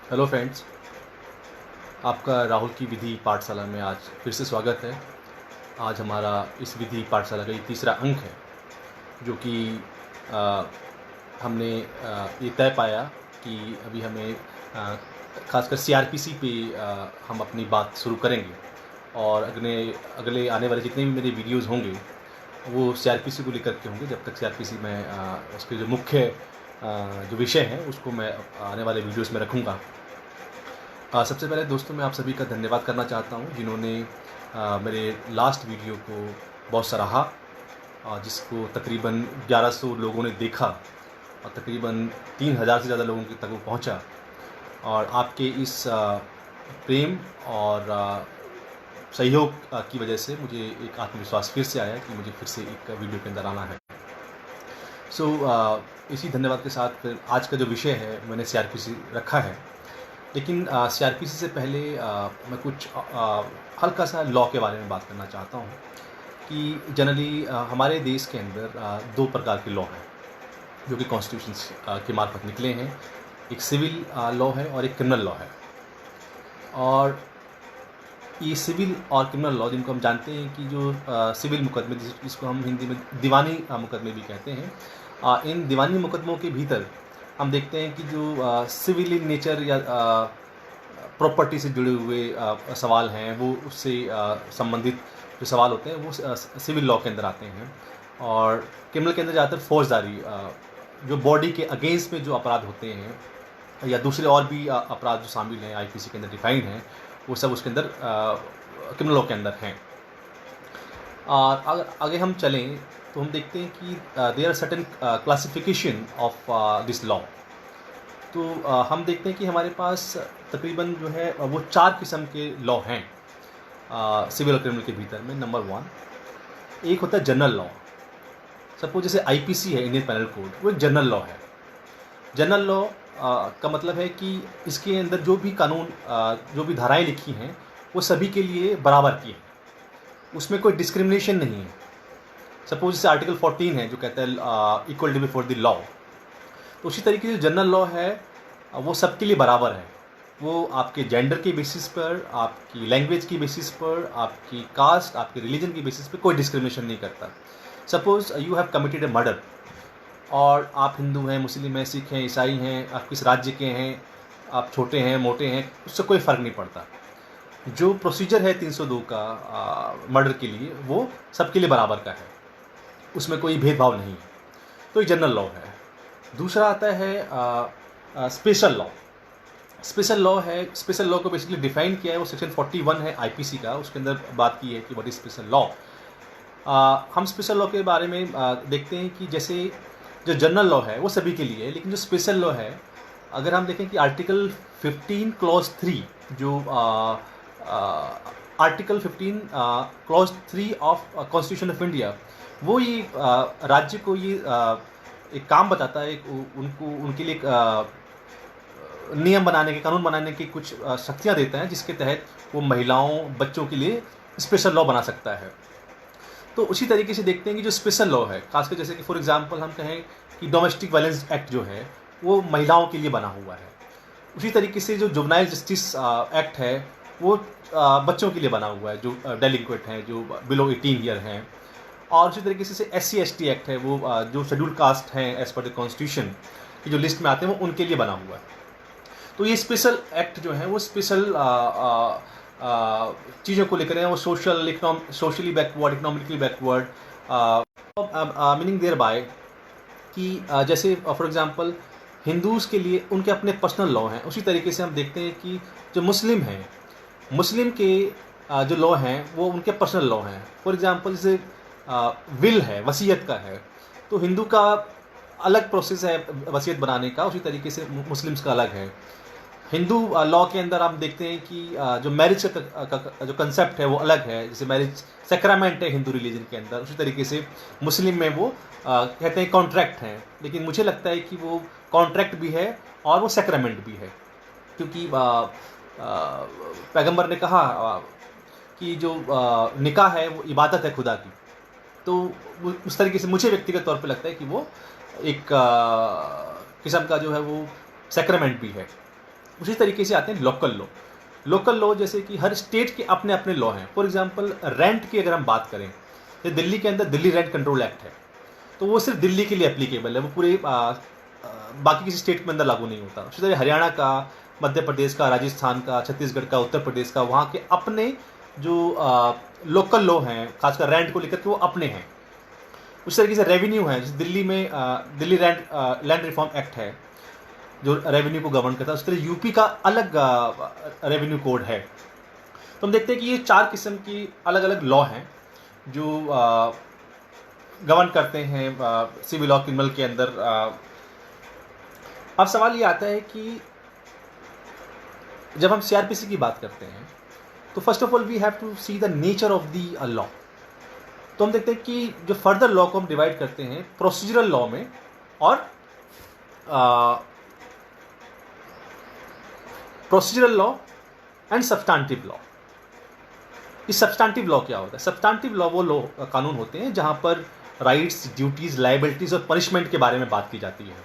Hello friends, आपका राहुल की विधि पाठशाला में आज फिर से स्वागत है। आज हमारा इस विधि पाठशाला का ये तीसरा अंक है, जो कि अ, हमने ये तय पाया कि अभी हमें खासकर सीआरपीसी पे हम अपनी बात शुरू करेंगे और अगले अगले आने वाले जितने भी मेरे वीडियोज़ होंगे वो सीआरपीसी को लेकर के होंगे। जब तक सीआरपीसी में उसके जो मुख्य जो विषय हैं उसको मैं आने वाले वीडियोज़ में रखूँगा। सबसे पहले दोस्तों मैं आप सभी का धन्यवाद करना चाहता हूँ जिन्होंने मेरे लास्ट वीडियो को बहुत सराहा, जिसको तकरीबन 1100 लोगों ने देखा और तकरीबन 3000 से ज़्यादा लोगों तक वो पहुँचा। और आपके इस प्रेम और सहयोग की वजह से मुझे एक आत्मविश्वास फिर से आया कि मुझे फिर से एक वीडियो के अंदर आना है। इसी धन्यवाद के साथ फिर आज का जो विषय है मैंने सीआरपीसी रखा है। लेकिन सीआरपीसी से पहले मैं कुछ हल्का सा लॉ के बारे में बात करना चाहता हूँ कि जनरली हमारे देश के अंदर दो प्रकार के लॉ हैं जो कि कॉन्स्टिट्यूशन के मार्फत निकले हैं। एक सिविल लॉ है और एक क्रिमिनल लॉ है। और ये सिविल और क्रिमिनल लॉ जिनको हम जानते हैं कि जो सिविल मुकदमे जिसको हम हिंदी में दीवानी मुकदमे भी कहते हैं, इन दीवानी मुकदमों के भीतर हम देखते हैं कि जो सिविल इन नेचर या प्रॉपर्टी से जुड़े हुए सवाल हैं वो उससे संबंधित जो सवाल होते हैं वो सिविल लॉ के अंदर आते हैं। और क्रिमिनल के अंदर ज़्यादातर फौजदारी जो बॉडी के अगेंस्ट में जो अपराध होते हैं या दूसरे और भी अपराध जो शामिल हैं आईपीसी के अंदर डिफाइंड हैं वो सब उसके अंदर क्रिमिनल लॉ के अंदर हैं। और अगर आगे हम चलें तो हम देखते हैं कि there are certain classification of this law. तो हम देखते हैं कि हमारे पास तकरीबन जो है वो 4 किस्म के लॉ हैं सिविल और क्रिमिनल के भीतर में। नंबर 1 एक होता है जनरल लॉ। सपोज जैसे आईपीसी है, इंडियन पैनल कोड, वो एक जनरल लॉ है। जनरल लॉ का मतलब है कि इसके अंदर जो भी कानून जो भी धाराएं लिखी हैं वो सभी के लिए बराबर की हैं, उसमें कोई डिस्क्रिमिनेशन नहीं है। सपोज जैसे आर्टिकल 14 है जो कहता है इक्वलिटी बिफोर द लॉ, तो उसी तरीके से जनरल लॉ है वो सबके लिए बराबर है। वो आपके जेंडर के बेसिस पर, आपकी लैंग्वेज की बेसिस पर, आपकी कास्ट, आपके रिलीजन की बेसिस पर कोई डिस्क्रिमिनेशन नहीं करता। Suppose you have committed A murder और आप हिंदू हैं, मुस्लिम हैं, सिख हैं, ईसाई हैं, आप किस राज्य के हैं, आप छोटे हैं, मोटे हैं, उससे कोई फ़र्क नहीं पड़ता। जो प्रोसीजर है 302 का मर्डर के लिए वो सबके लिए बराबर का है, उसमें कोई भेदभाव नहीं है। तो ये जनरल लॉ है। दूसरा आता है स्पेशल लॉ। स्पेशल लॉ है, स्पेशल लॉ को बेसिकली डिफाइन किया है वो सेक्शन 41 है आईपीसी का, उसके अंदर बात की है कि व्हाट इज स्पेशल लॉ। हम स्पेशल लॉ के बारे में देखते हैं कि जैसे जो जनरल लॉ है वो सभी के लिए है, लेकिन जो स्पेशल लॉ है अगर हम देखें कि आर्टिकल 15 क्लॉज 3 जो article 15 clause 3 of constitution of India, वो ये राज्य को ये एक काम बताता है, उनको उनके लिए नियम बनाने के, कानून बनाने की कुछ शक्तियाँ देता है जिसके तहत वो महिलाओं, बच्चों के लिए स्पेशल लॉ बना सकता है। तो उसी तरीके से देखते हैं कि जो स्पेशल लॉ है, खासकर जैसे कि फॉर एग्जांपल हम कहें कि डोमेस्टिक वायलेंस एक्ट जो है वो महिलाओं के लिए बना हुआ है। उसी तरीके से जो जुवेनाइल जस्टिस एक्ट है वो बच्चों के लिए बना हुआ है, जो डेलिक्वेंट हैं, जो बिलो 18 ईयर हैं। और उसी तरीके से SC/ST एक्ट है, वो जो शेड्यूल कास्ट हैं एज पर द कॉन्स्टिट्यूशन की जो लिस्ट में आते हैं वो उनके लिए बना हुआ है। तो ये स्पेशल एक्ट जो है वो स्पेशल चीज़ों को लेकर हैं, वो socially backward, economically backward, meaning there bye कि जैसे फॉर एग्जांपल हिंदूज़ के लिए उनके अपने पर्सनल लॉ हैं। उसी तरीके से हम देखते हैं कि जो मुस्लिम हैं, मुस्लिम के जो लॉ हैं वो उनके पर्सनल लॉ हैं। फॉर एग्जांपल जैसे विल है, वसीयत का है, तो हिंदू का अलग प्रोसेस है वसीयत बनाने का, उसी तरीके से मुस्लिम्स का अलग है। हिंदू लॉ के अंदर हम देखते हैं कि जो मैरिज का जो कंसेप्ट है वो अलग है। जैसे मैरिज सेक्रामेंट है हिंदू रिलीजन के अंदर, उसी तरीके से मुस्लिम में वो कहते हैं कॉन्ट्रैक्ट हैं, लेकिन मुझे लगता है कि वो कॉन्ट्रैक्ट भी है और वो सेक्रामेंट भी है, क्योंकि पैगंबर ने कहा कि जो निकाह है वो इबादत है खुदा की। तो उस तरीके से मुझे व्यक्तिगत तौर पे लगता है कि वो एक किस्म का जो है वो सेक्रेमेंट भी है। उसी तरीके से आते हैं लोकल लॉ। लोकल लॉ जैसे कि हर स्टेट के अपने अपने लॉ हैं। फॉर एग्जांपल रेंट की अगर हम बात करें तो दिल्ली के अंदर दिल्ली रेंट कंट्रोल एक्ट है, तो वो सिर्फ दिल्ली के लिए एप्लीकेबल है, वो पूरे बाकी किसी स्टेट के अंदर लागू नहीं होता। उसी तरह हरियाणा का, मध्य प्रदेश का, राजस्थान का, छत्तीसगढ़ का, उत्तर प्रदेश का, वहाँ के अपने जो लोकल लॉ हैं खासकर रेंट को लेकर के वो अपने हैं। उस तरीके से रेवेन्यू है, जैसे दिल्ली में दिल्ली लैंड रिफॉर्म एक्ट है जो रेवेन्यू को गवर्न करता है, उस तरह यूपी का अलग रेवेन्यू कोड है। तो हम देखते हैं कि ये 4 किस्म की अलग अलग लॉ हैं जो गवर्न करते हैं सिविल लॉ क्रिमिनल के अंदर। अब सवाल ये आता है कि जब हम सीआरपीसी की बात करते हैं तो first of all we have to see the nature of the law. तो हम देखते हैं कि जो फर्दर लॉ को हम डिवाइड करते हैं प्रोसीजरल लॉ में और procedural law and substantive law. इस सब्सटैंटिव लॉ क्या होता है? सब्सटैंटिव लॉ वो लॉ कानून होते हैं जहां पर राइट्स, ड्यूटीज, लायबिलिटीज और पनिशमेंट के बारे में बात की जाती है।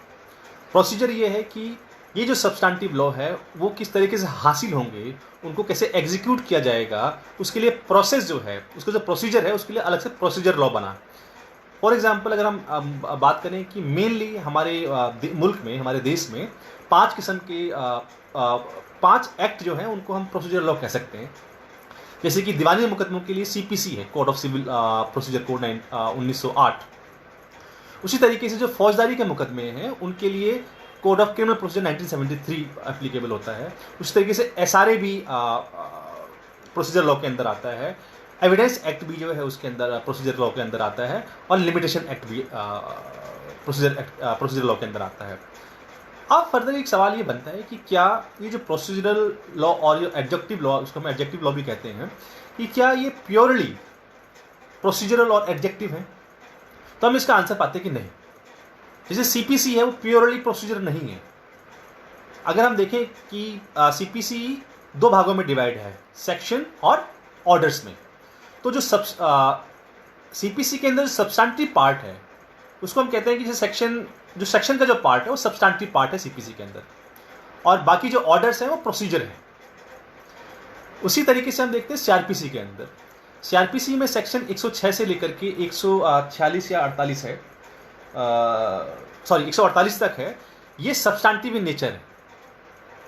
प्रोसीजर ये है कि ये जो सब्सटैंटिव लॉ है वो किस तरीके से हासिल होंगे, उनको कैसे एग्जीक्यूट किया जाएगा, उसके लिए प्रोसेस जो है, उसका जो प्रोसीजर है उसके लिए अलग से प्रोसीजर लॉ बना। फॉर एग्जांपल अगर हम बात करें कि मेनली हमारे मुल्क में, हमारे देश में 5 किस्म के 5 एक्ट जो हैं उनको हम प्रोसीजर लॉ कह सकते हैं। जैसे कि दीवानी मुकदमों के लिए सीपीसी है, code of civil procedure code 1908। उसी तरीके से जो फौजदारी के मुकदमे हैं उनके लिए code of criminal procedure 1973 applicable होता है। उसी तरीके से एसआरए भी प्रोसीजर लॉ के अंदर आता है। एविडेंस एक्ट भी जो है उसके अंदर प्रोसीजर लॉ के अंदर आता है और लिमिटेशन एक्ट भी प्रोसीजर लॉ के अंदर आता है। अब फर्दर एक सवाल ये बनता है कि क्या ये जो प्रोसीजरल लॉ और ये एडजेक्टिव लॉ, उसको हम एडजेक्टिव लॉ भी कहते हैं, कि क्या ये प्योरली प्रोसीजरल और एडजेक्टिव है? तो हम इसका आंसर पाते हैं कि नहीं। जैसे सीपीसी है वो प्योरली प्रोसीजर नहीं है। अगर हम देखें कि सीपीसी 2 भागों में डिवाइड है, सेक्शन और ऑर्डर्स में। तो जो सीपीसी के अंदर सब्सटैंटिव पार्ट है उसको हम कहते हैं कि जो सेक्शन का जो पार्ट है वो सब्सटैंटिव पार्ट है सीपीसी के अंदर, और बाकी जो ऑर्डर्स हैं वो प्रोसीजर है। उसी तरीके से हम देखते हैं सीआरपीसी के अंदर। सीआरपीसी में सेक्शन 106 से लेकर के 146 या 48 है, 148 तक है, ये सब्सटैंटिव इन नेचर है।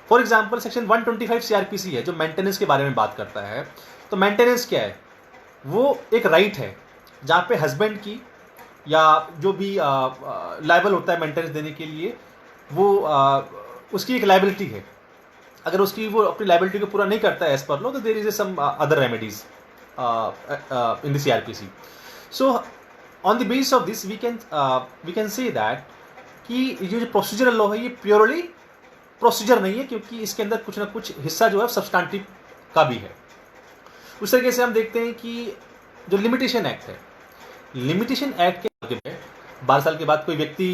फॉर एग्जांपल सेक्शन 125 सीआरपीसी है जो मेंटेनेंस के बारे में बात करता है। तो मेंटेनेंस क्या है? वो एक राइट है जहाँ पे हस्बैंड की या जो भी लायबल होता है मेंटेनेंस देने के लिए, वो उसकी एक लायबिलिटी है। अगर उसकी वो अपनी लायबिलिटी को पूरा नहीं करता है एज पर लॉ, तो there is some other remedies in the CrPC. So on the basis of this we can say that कि ये जो प्रोसीजरल लॉ है ये प्योरली प्रोसीजर नहीं है, क्योंकि इसके अंदर कुछ ना कुछ हिस्सा जो है सब्सटैंटिव का भी है। उस तरीके से हम देखते हैं कि जो लिमिटेशन एक्ट है, लिमिटेशन एक्ट के आगे 12 साल के बाद कोई व्यक्ति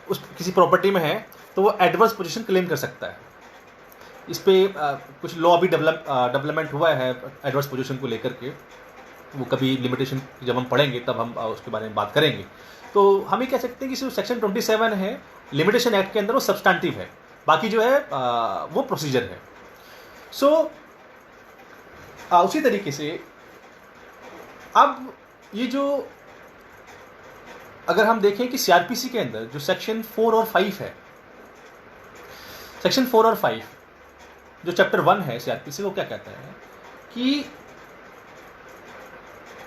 उस किसी प्रॉपर्टी में है तो वो एडवर्स पोजीशन क्लेम कर सकता है। इस पे कुछ लॉ भी डेवलपमेंट हुआ है एडवर्स पोजीशन को लेकर के। वो कभी लिमिटेशन जब हम पढ़ेंगे तब हम उसके बारे में बात करेंगे। तो हम ये कह सकते हैं कि जो सेक्शन 27 है लिमिटेशन एक्ट के अंदर वो सब्सटैंटिव है, बाकी जो है वो प्रोसीजर है। सो उसी तरीके से अब ये जो अगर हम देखें कि सीआरपीसी के अंदर जो सेक्शन 4 और 5 है, सेक्शन 4 और 5 जो चैप्टर 1 है सीआरपीसी, वो क्या कहता है कि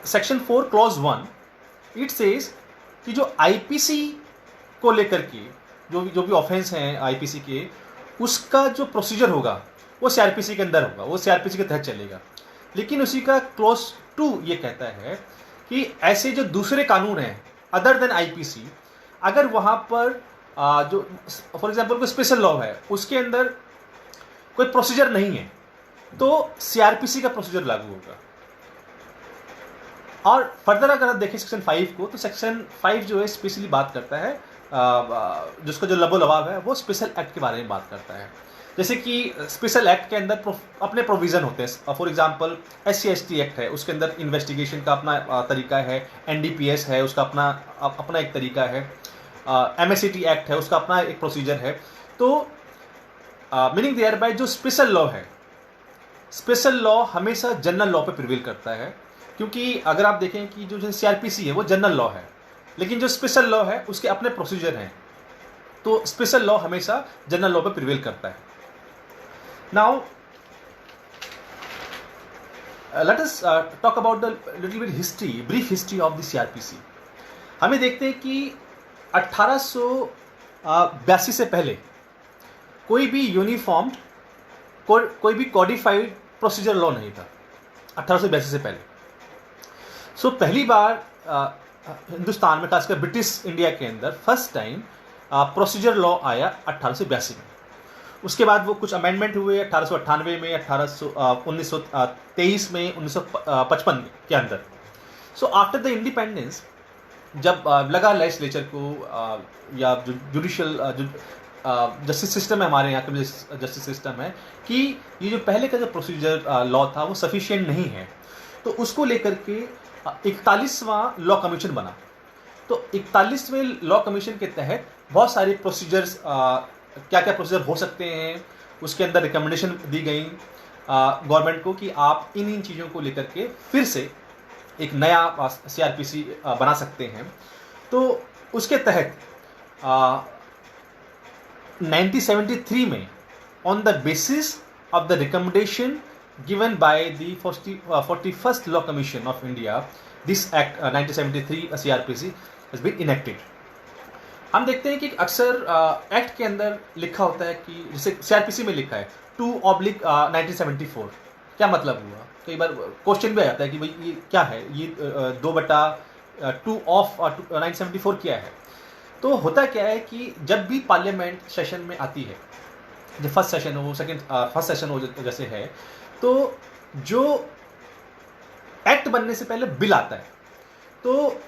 सेक्शन 4 क्लॉज 1 इट सेज कि जो आईपीसी को लेकर के जो भी ऑफेंस हैं आईपीसी के, उसका जो प्रोसीजर होगा वो सीआरपीसी के अंदर होगा, वो सीआरपीसी के तहत चलेगा। लेकिन उसी का क्लॉज 2 ये कहता है कि ऐसे जो दूसरे कानून हैं अदर देन आईपीसी, अगर वहाँ पर जो फॉर एग्जांपल कोई स्पेशल लॉ है उसके अंदर कोई प्रोसीजर नहीं है, तो सीआरपीसी का प्रोसीजर लागू होगा। और फर्दर अगर आप देखें सेक्शन 5 को, तो सेक्शन 5 जो है स्पेशली बात करता है जिसका जो लबो लबाब है वो स्पेशल एक्ट के बारे में बात करता है। जैसे कि स्पेशल एक्ट के अंदर अपने प्रोविज़न होते हैं। फॉर एग्जांपल SC/ST एक्ट है, उसके अंदर इन्वेस्टिगेशन का अपना तरीका है। NDPS है, उसका अपना एक तरीका है। MSAT एक्ट है, उसका अपना एक प्रोसीजर है। तो मीनिंग देयर बाय जो स्पेशल लॉ है, स्पेशल लॉ हमेशा जनरल लॉ पे प्रिवेल करता है, क्योंकि अगर आप देखें कि जो सीआरपीसी है वो जनरल लॉ है, लेकिन जो स्पेशल लॉ है उसके अपने प्रोसीजर हैं, तो स्पेशल लॉ हमेशा जनरल लॉ पे प्रिवेल करता है। Now let us talk about the little bit history, brief history of the CrPC. हमें देखते हैं कि 1882 से पहले कोई भी यूनिफॉर्म, कोई भी कॉडिफाइड प्रोसीजर लॉ नहीं था 1882 से पहले। सो पहली बार हिंदुस्तान में, खासकर ब्रिटिश इंडिया के अंदर फर्स्ट टाइम प्रोसीजर लॉ आया 1882 में। उसके बाद वो कुछ अमेंडमेंट हुए 1898 में, 1923 में, 1955 के अंदर। सो आफ्टर द इंडिपेंडेंस, जब लगा लेजिस्लेचर को या जो जुडिशियल जस्टिस सिस्टम है हमारे यहाँ का, जस्टिस सिस्टम है, कि ये जो पहले का जो प्रोसीजर लॉ था वो सफिशिएंट नहीं है, तो उसको लेकर के 41वां लॉ कमीशन बना। तो 41वें लॉ कमीशन के तहत बहुत सारे प्रोसीजर्स, क्या क्या प्रोसीजर हो सकते हैं, उसके अंदर रिकमेंडेशन दी गई गवर्नमेंट को कि आप इन चीज़ों को लेकर के फिर से एक नया सीआरपीसी बना सकते हैं। तो उसके तहत 1973 में, on the basis of the recommendation given by the 41st law commission of India, this act 1973 CrPC has been enacted. हम देखते हैं कि अक्सर एक्ट के अंदर लिखा होता है कि जैसे सीआरपीसी में लिखा है 2/1974, क्या मतलब हुआ? कई बार क्वेश्चन भी आ जाता है कि भाई ये क्या है, ये 2/2/1974 क्या है? तो होता क्या है कि जब भी पार्लियामेंट सेशन में आती है, जो फर्स्ट सेशन हो, फर्स्ट सेशन हो जैसे है, तो जो एक्ट बनने से पहले बिल आता है, तो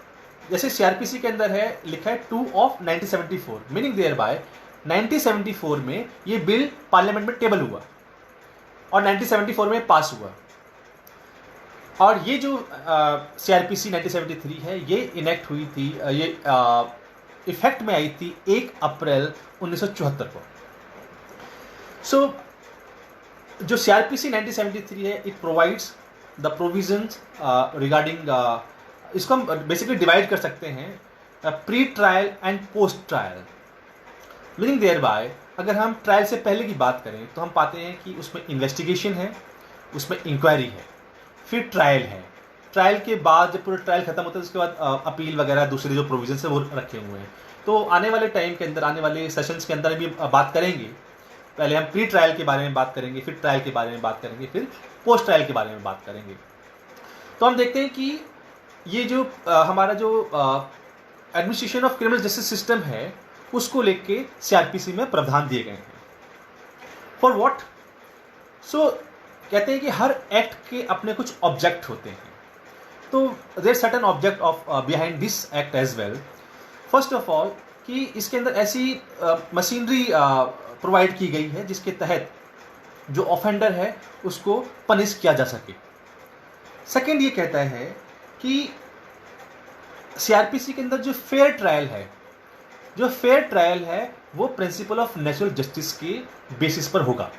जैसे सीआरपीसी के अंदर है लिखा है 2/1974, मीनिंग देयर बाय 1974 में ये बिल पार्लियामेंट में टेबल हुआ और 1974 में पास हुआ। और ये जो सीआरपीसी 1973 है, ये इनेक्ट हुई थी, ये इफेक्ट में आई थी 1 अप्रैल 1974 को। सो जो सीआरपीसी 1973 है, it provides the provisions regarding, इसको हम बेसिकली डिवाइड कर सकते हैं pre trial and post trial. Meaning there bye, अगर हम ट्रायल से पहले की बात करें तो हम पाते हैं कि उसमें इन्वेस्टिगेशन है, उसमें इंक्वायरी है, फिर ट्रायल है। ट्रायल के बाद जब पूरा ट्रायल खत्म होता है उसके बाद अपील वगैरह दूसरे जो प्रोविजन है वो रखे हुए हैं। तो आने वाले टाइम के अंदर, आने वाले सेशंस के अंदर भी बात करेंगे। पहले हम प्री ट्रायल के बारे में बात करेंगे, फिर ट्रायल के बारे में बात करेंगे, फिर पोस्ट ट्रायल के बारे में बात करेंगे। तो हम देखते हैं कि ये जो हमारा जो administration of criminal justice system है, उसको लेके सीआरपीसी में प्रावधान दिए गए हैं। For what? सो कहते हैं कि हर एक्ट के अपने कुछ ऑब्जेक्ट होते हैं, तो there certain object of behind this act as well. First of all कि इसके अंदर ऐसी मशीनरी प्रोवाइड की गई है जिसके तहत जो ऑफेंडर है उसको पनिश किया जा सके। सेकेंड ये कहता है कि सीआरपीसी के अंदर जो फेयर ट्रायल है, जो फेयर ट्रायल है वो प्रिंसिपल ऑफ नेचुरल जस्टिस के बेसिस पर होगा,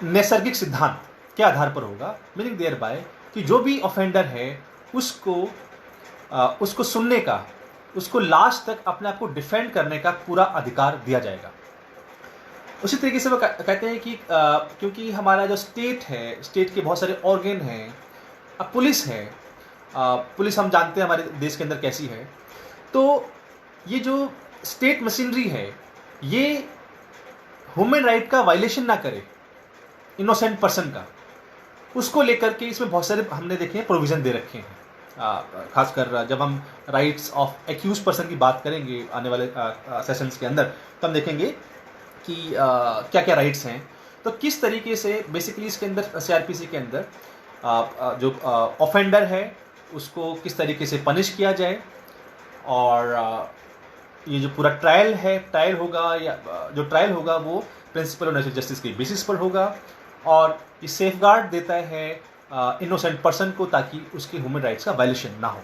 नैसर्गिक सिद्धांत के आधार पर होगा। मीनिंग देयर बाय कि जो भी ऑफेंडर है उसको सुनने का, उसको लास्ट तक अपने आप को डिफेंड करने का पूरा अधिकार दिया जाएगा। उसी तरीके से वो कहते हैं कि क्योंकि हमारा जो स्टेट है, स्टेट के बहुत सारे ऑर्गन हैं, अब पुलिस है, पुलिस हम जानते हैं हमारे देश के अंदर कैसी है, तो ये जो स्टेट मशीनरी है ये ह्यूमन राइट का वायलेशन ना करे, इनोसेंट पर्सन का, उसको लेकर के इसमें बहुत सारे हमने देखे हैं प्रोविज़न दे रखे हैं। खासकर जब हम राइट्स ऑफ एक्यूज पर्सन की बात करेंगे आने वाले सेशंस के अंदर, तो हम देखेंगे कि क्या क्या राइट्स हैं। तो किस तरीके से बेसिकली इसके अंदर सीआरपीसी के अंदर जो ऑफेंडर है उसको किस तरीके से पनिश किया जाए, और ये जो पूरा ट्रायल है, ट्रायल होगा या जो ट्रायल होगा वो प्रिंसिपल ऑफ नेचुरल जस्टिस के बेसिस पर होगा, और ये सेफगार्ड देता है इनोसेंट पर्सन को ताकि उसके ह्यूमन राइट्स का वायलेशन ना हो।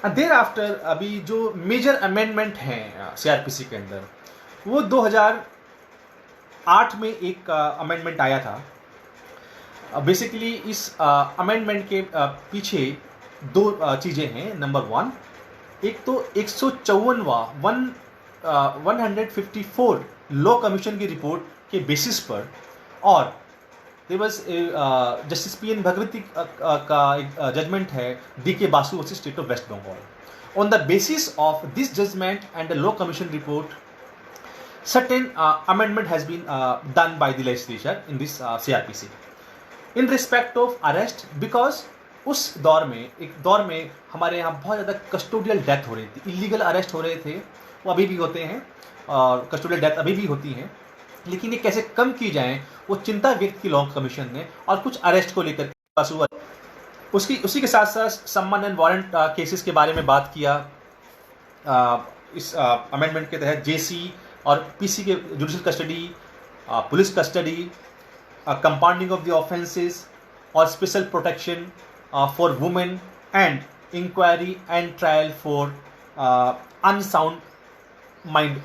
देर आफ्टर अभी जो मेजर अमेंडमेंट हैं सीआरपीसी के अंदर, वो 2008 में एक अमेंडमेंट आया था। बेसिकली इस अमेंडमेंट के पीछे दो चीज़ें हैं। नंबर वन, एक तो 154 लॉ कमीशन की रिपोर्ट के बेसिस पर, और there was justice P N. Bhagwati का एक जजमेंट है D K. Basu versus state of West Bengal. On the basis of this judgement and the law commission report, certain amendment has been done by the legislature in this CRPC in respect of arrest, because उस दौर में हमारे यहाँ बहुत ज़्यादा custodial death हो रही थी, इलीगल अरेस्ट हो रहे थे, वो अभी भी होते हैं और कस्टोडियल डेथ अभी भी होती हैं, लेकिन ये कैसे कम की जाएं वो चिंता व्यक्त की लॉ कमीशन ने, और कुछ अरेस्ट को लेकर उसी के साथ साथ सम्मन एंड वारंट केसेस के बारे में बात किया। इस अमेंडमेंट के तहत जेसी और पीसी के judicial custody, police custody, compounding of the offences और special protection for women and inquiry and trial for unsound mind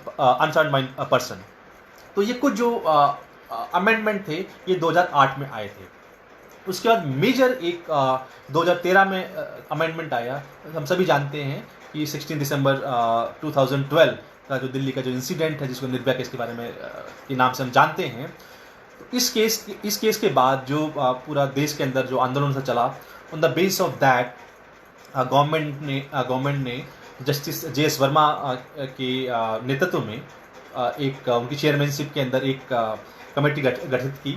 person. तो ये कुछ जो अमेंडमेंट थे ये 2008 में आए थे। उसके बाद मेजर एक 2013 में अमेंडमेंट आया। हम सभी जानते हैं कि 16 दिसंबर 2012 का जो दिल्ली का जो इंसिडेंट है, जिसको निर्भया केस के बारे में के नाम से हम जानते हैं, तो इस केस के बाद जो पूरा देश के अंदर जो आंदोलन सा चला, on the base of that government ने जस्टिस जे.एस. वर्मा के नेतृत्व में एक उनकी चेयरमैनशिप के अंदर एक कमेटी गठित की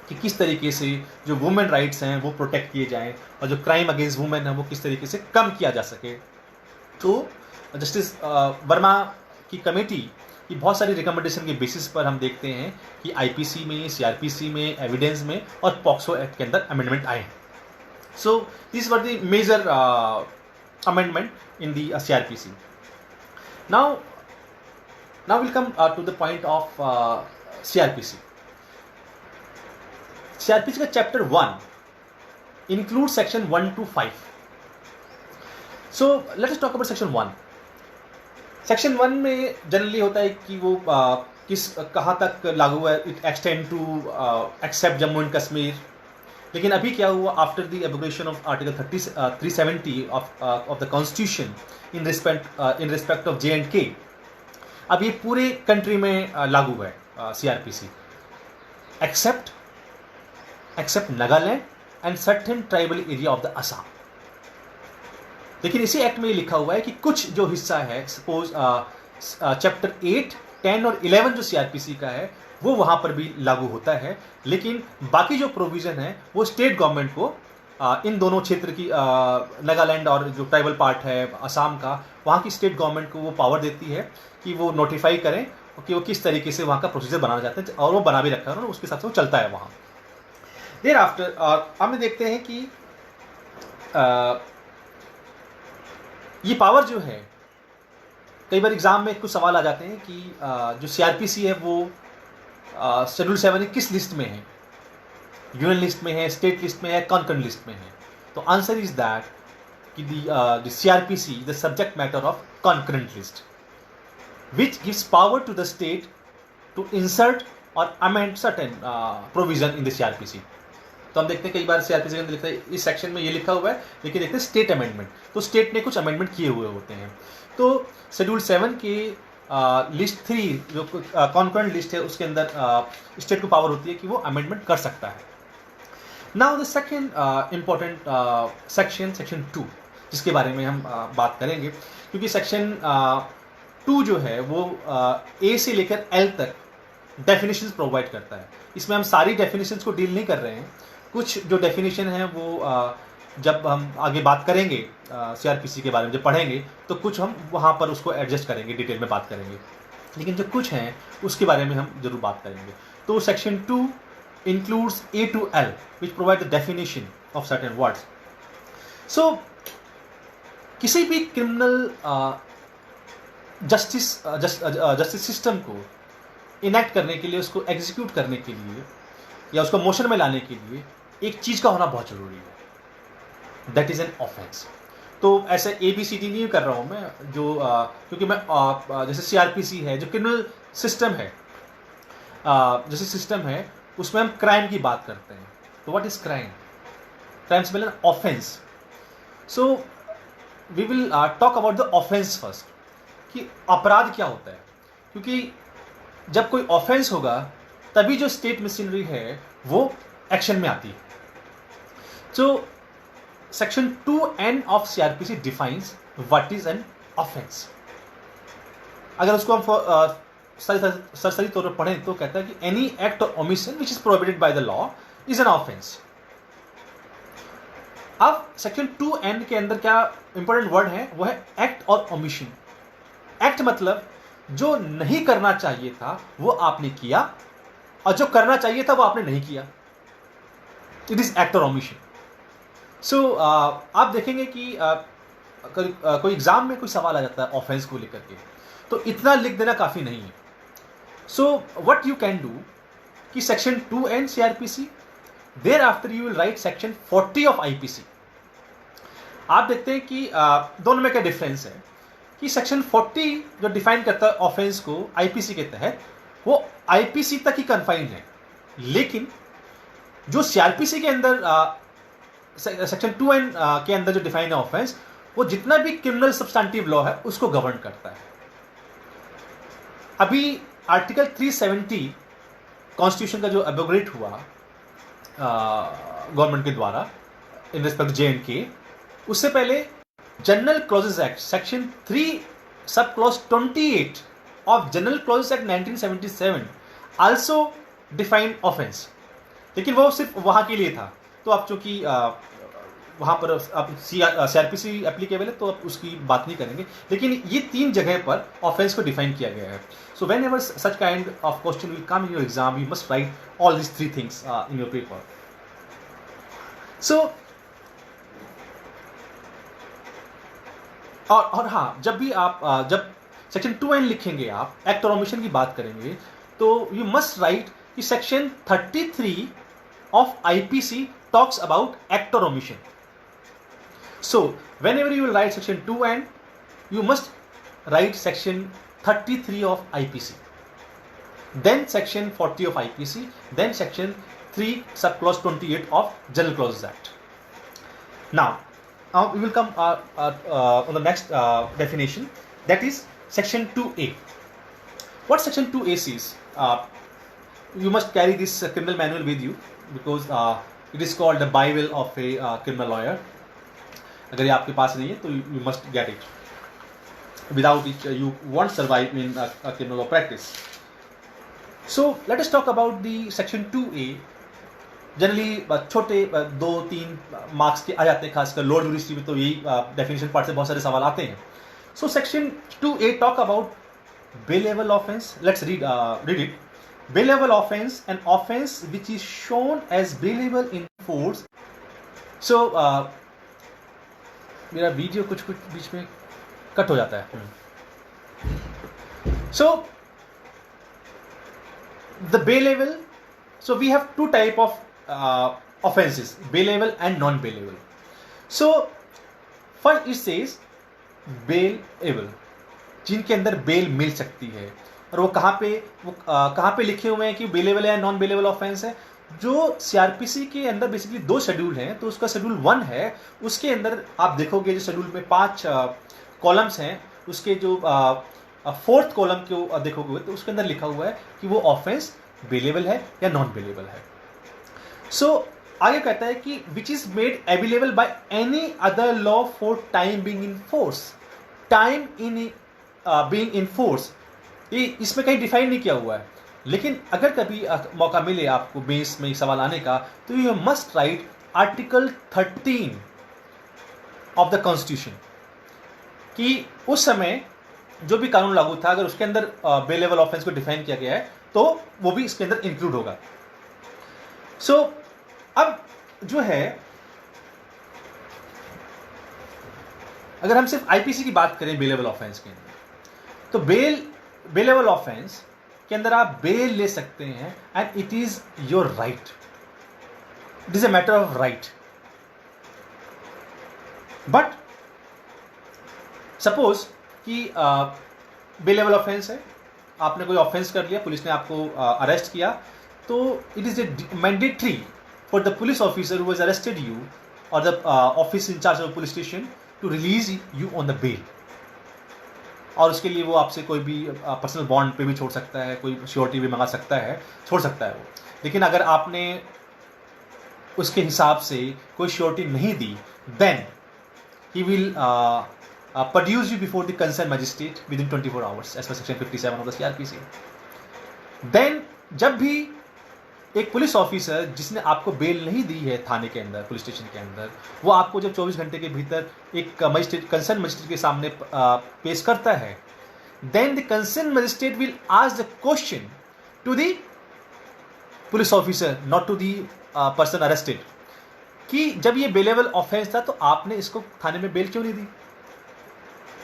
कि किस तरीके से जो वुमेन राइट्स हैं वो प्रोटेक्ट किए जाएं और जो क्राइम अगेंस्ट वुमेन है वो किस तरीके से कम किया जा सके। तो जस्टिस वर्मा की कमेटी की बहुत सारी रिकमेंडेशन के बेसिस पर हम देखते हैं कि आईपीसी में, सीआरपीसी में, एविडेंस में और पॉक्सो एक्ट के अंदर अमेंडमेंट आए हैं। So this were the major amendment in the CrPC. Now we'll come to the point of CRPC. CRPC का chapter 1 includes section 1 to 5. So let us talk about section 1. Section 1 में generally होता है कि वो कहाँ तक लागू है, it extend to except Jammu and Kashmir. लेकिन अभी क्या हुआ, after the abrogation of article 370 of the constitution in respect of J&K, अब ये पूरे कंट्री में लागू है CrPC, except Nagaland and certain tribal area of the Assam. लेकिन इसी एक्ट में ये लिखा हुआ है कि कुछ जो हिस्सा है, सपोज चैप्टर 8, 10 और 11 जो सीआरपीसी का है वो वहाँ पर भी लागू होता है, लेकिन बाकी जो प्रोविज़न है वो स्टेट गवर्नमेंट को इन दोनों क्षेत्र की नागालैंड और जो ट्राइबल पार्ट है असम का, वहाँ की स्टेट गवर्नमेंट को वो पावर देती है कि वो नोटिफाई करें कि वो किस तरीके से वहाँ का प्रोसीजर बनाना चाहते हैं, और वो बना भी रखा है उन्होंने, उसके हिसाब से वो चलता है वहाँ। देर आफ्टर हम देखते हैं कि ये पावर जो है, कई बार एग्जाम में कुछ सवाल आ जाते हैं कि जो सीआरपीसी है वो शेड्यूल 7 किस लिस्ट में है, यूनियन लिस्ट में है, स्टेट लिस्ट में है, कॉन्करेंट लिस्ट में है। तो आंसर इज दैट कि the CrPC the subject matter of concurrent list, which gives power to the state to insert or amend certain provision in the CRPC. तो हम देखते हैं कई बार सीआरपीसी के अंदर लिखता है इस सेक्शन में ये लिखा हुआ है, लेकिन देखते हैं स्टेट अमेंडमेंट, तो स्टेट ने कुछ अमेंडमेंट किए हुए होते हैं। तो शेड्यूल 7 के लिस्ट 3 जो कॉन्करेंट लिस्ट है उसके अंदर स्टेट को पावर होती है कि वो अमेंडमेंट कर सकता है। Now the second important section 2, जिसके बारे में हम बात करेंगे, क्योंकि सेक्शन 2 जो है वो ए से लेकर एल तक डेफिनेशंस प्रोवाइड करता है। इसमें हम सारी डेफिनेशंस को डील नहीं कर रहे हैं, कुछ जो डेफिनेशन है वो जब हम आगे बात करेंगे सीआरपीसी के बारे में, जब पढ़ेंगे तो कुछ हम वहाँ पर उसको एडजस्ट करेंगे, डिटेल में बात करेंगे, लेकिन जो कुछ हैं उसके बारे में हम जरूर बात करेंगे। तो section 2 includes A to L, which provide the definition of certain words. So किसी भी क्रिमिनल जस्टिस सिस्टम को इनैक्ट करने के लिए, उसको एग्जीक्यूट करने के लिए या उसको मोशन में लाने के लिए एक चीज़ का होना बहुत ज़रूरी है, दैट इज़ एन ऑफेंस। तो ऐसे ABCD नहीं कर रहा हूँ मैं, जो क्योंकि मैं जैसे CRPC है जो क्रिमिनल सिस्टम है, जैसे सिस्टम है उसमें हम क्राइम की बात करते हैं। तो व्हाट इज क्राइम? क्राइम से पहले offence. So we will talk about the offence first, कि अपराध क्या होता है, क्योंकि जब कोई ऑफेंस होगा तभी जो स्टेट मशीनरी है वो एक्शन में आती है। So section 2N of CRPC defines what is an offence. अगर उसको हम सरसरी तौर पर पढ़ें तो कहता है कि एनी एक्ट और omission which is prohibited by the law is an offence. अब सेक्शन 2N के अंदर क्या इंपॉर्टेंट वर्ड है, वो है एक्ट और ओमिशन। एक्ट मतलब जो नहीं करना चाहिए था वो आपने किया, और जो करना चाहिए था वो आपने नहीं किया। इट इज एक्ट और ओमिशन। सो आप देखेंगे कि कोई एग्जाम में कोई सवाल आ जाता है ऑफेंस को लेकर के, तो इतना लिख देना काफी नहीं है। So what you can do कि section 2N CRPC, thereafter you will write section 40 of IPC। आप देखते हैं कि दोनों में क्या डिफरेंस है, कि सेक्शन 40 जो डिफाइन करता है ऑफेंस को IPC के तहत, वो IPC तक ही कन्फाइंड है, लेकिन जो CRPC के अंदर सेक्शन 2N के अंदर जो डिफाइन है ऑफेंस, वो जितना भी क्रिमिनल सब्सटेंटिव लॉ है उसको गवर्न करता है। अभी आर्टिकल 370 कॉन्स्टिट्यूशन का जो एबोग्रेट हुआ गवर्नमेंट के द्वारा इन रिस्पेक्ट JNK, उससे पहले general clauses act section 3 sub clause 28 of general clauses act 1977 also define offence, लेकिन वो सिर्फ वहां के लिए था। तो अब चूंकि वहां पर अब CRPC एप्लीकेबल है तो अब उसकी बात नहीं करेंगे, लेकिन ये 3 जगह पर ऑफेंस को डिफाइन किया गया है। So whenever such kind of question will come in your exam, you must write all this 3 things in your paper. So और हाँ, जब भी आप जब सेक्शन 2N लिखेंगे, आप एक्ट और ओमिशन की बात करेंगे, तो यू मस्ट राइट कि section 33 of IPC talks about act और omission. So whenever you will write section 2N, you must write section 33 of IPC, then section 40 of IPC, then section 3 sub clause 28 of general clauses act. Now we will come on the next definition, that is section 2A. What section 2A says? You must carry this criminal manual with you, because it is called the Bible of a criminal lawyer. अगर ये आपके पास नहीं है तो you must get it. Without it you won't survive in a criminal law practice. So let us talk about the section 2A. Generally छोटे 2-3 marks के आ जाते हैं, खासकर लोअर यूनिवर्सिटी में तो यही डेफिनेशन पार्ट से बहुत सारे सवाल आते हैं। So section 2A talk about bailable offense. Let's read it. Bailable offense, an offense which is shown as bailable in force. So मेरा वीडियो कुछ बीच में कट हो जाता है। So the bailable, so we have 2 type of offenses, bailable and non-bailable. So first it says bailable, जिनके अंदर bell मिल सकती है, और वो कहाँ पे लिखे हुए हैं कि बेलेबल या नॉन बेलेबल ऑफेंस है। जो CRPC के अंदर बेसिकली 2 शेड्यूल हैं, तो उसका शेड्यूल 1 है, उसके अंदर आप देखोगे जो शेड्यूल में 5 कॉलम्स हैं, उसके जो 4th कॉलम को देखोगे तो उसके अंदर लिखा हुआ है कि वो ऑफेंस बेलेबल है या नॉन बेलेबल है। सो आगे कहता है कि which is made available by any other law for time being in force. Time in being in force, ये इसमें कहीं डिफाइन नहीं किया हुआ है, लेकिन अगर कभी मौका मिले आपको बेस में सवाल आने का, तो you must right article 13 of the constitution, कि उस समय जो भी कानून लागू था अगर उसके अंदर बेलेबल ऑफेंस को डिफाइन किया गया है तो वो भी इसके अंदर इंक्लूड होगा। सो अब जो है, अगर हम सिर्फ IPC की बात करें बेलेबल ऑफेंस के अंदर, तो बेलेबल ऑफेंस के अंदर आप बेल ले सकते हैं and it is your right, it is a matter of right. But suppose कि बेलेबल ऑफेंस है, आपने कोई ऑफेंस कर लिया, पुलिस ने आपको अरेस्ट किया, तो it is mandatory for the police officer who has arrested you और the office incharge of police station to release you on the bail. और उसके लिए वो आपसे कोई भी पर्सनल बॉन्ड पे भी छोड़ सकता है, कोई श्योरिटी भी मंगा सकता है, छोड़ सकता है वो। लेकिन अगर आपने उसके हिसाब से कोई श्योरिटी नहीं दी, then he will produce you before the concern magistrate within 24 hours as per section 57 of the CRPC। Then जब भी एक पुलिस ऑफिसर जिसने आपको बेल नहीं दी है थाने के अंदर, पुलिस स्टेशन के अंदर, वो आपको जब 24 घंटे के भीतर एक मजिस्ट्रेट, कंसर्न मजिस्ट्रेट के सामने पेश करता है, then the concern magistrate will ask the question to the police officer, not to the person arrested, कि जब ये बेलेबल ऑफेंस था तो आपने इसको थाने में बेल क्यों नहीं दी।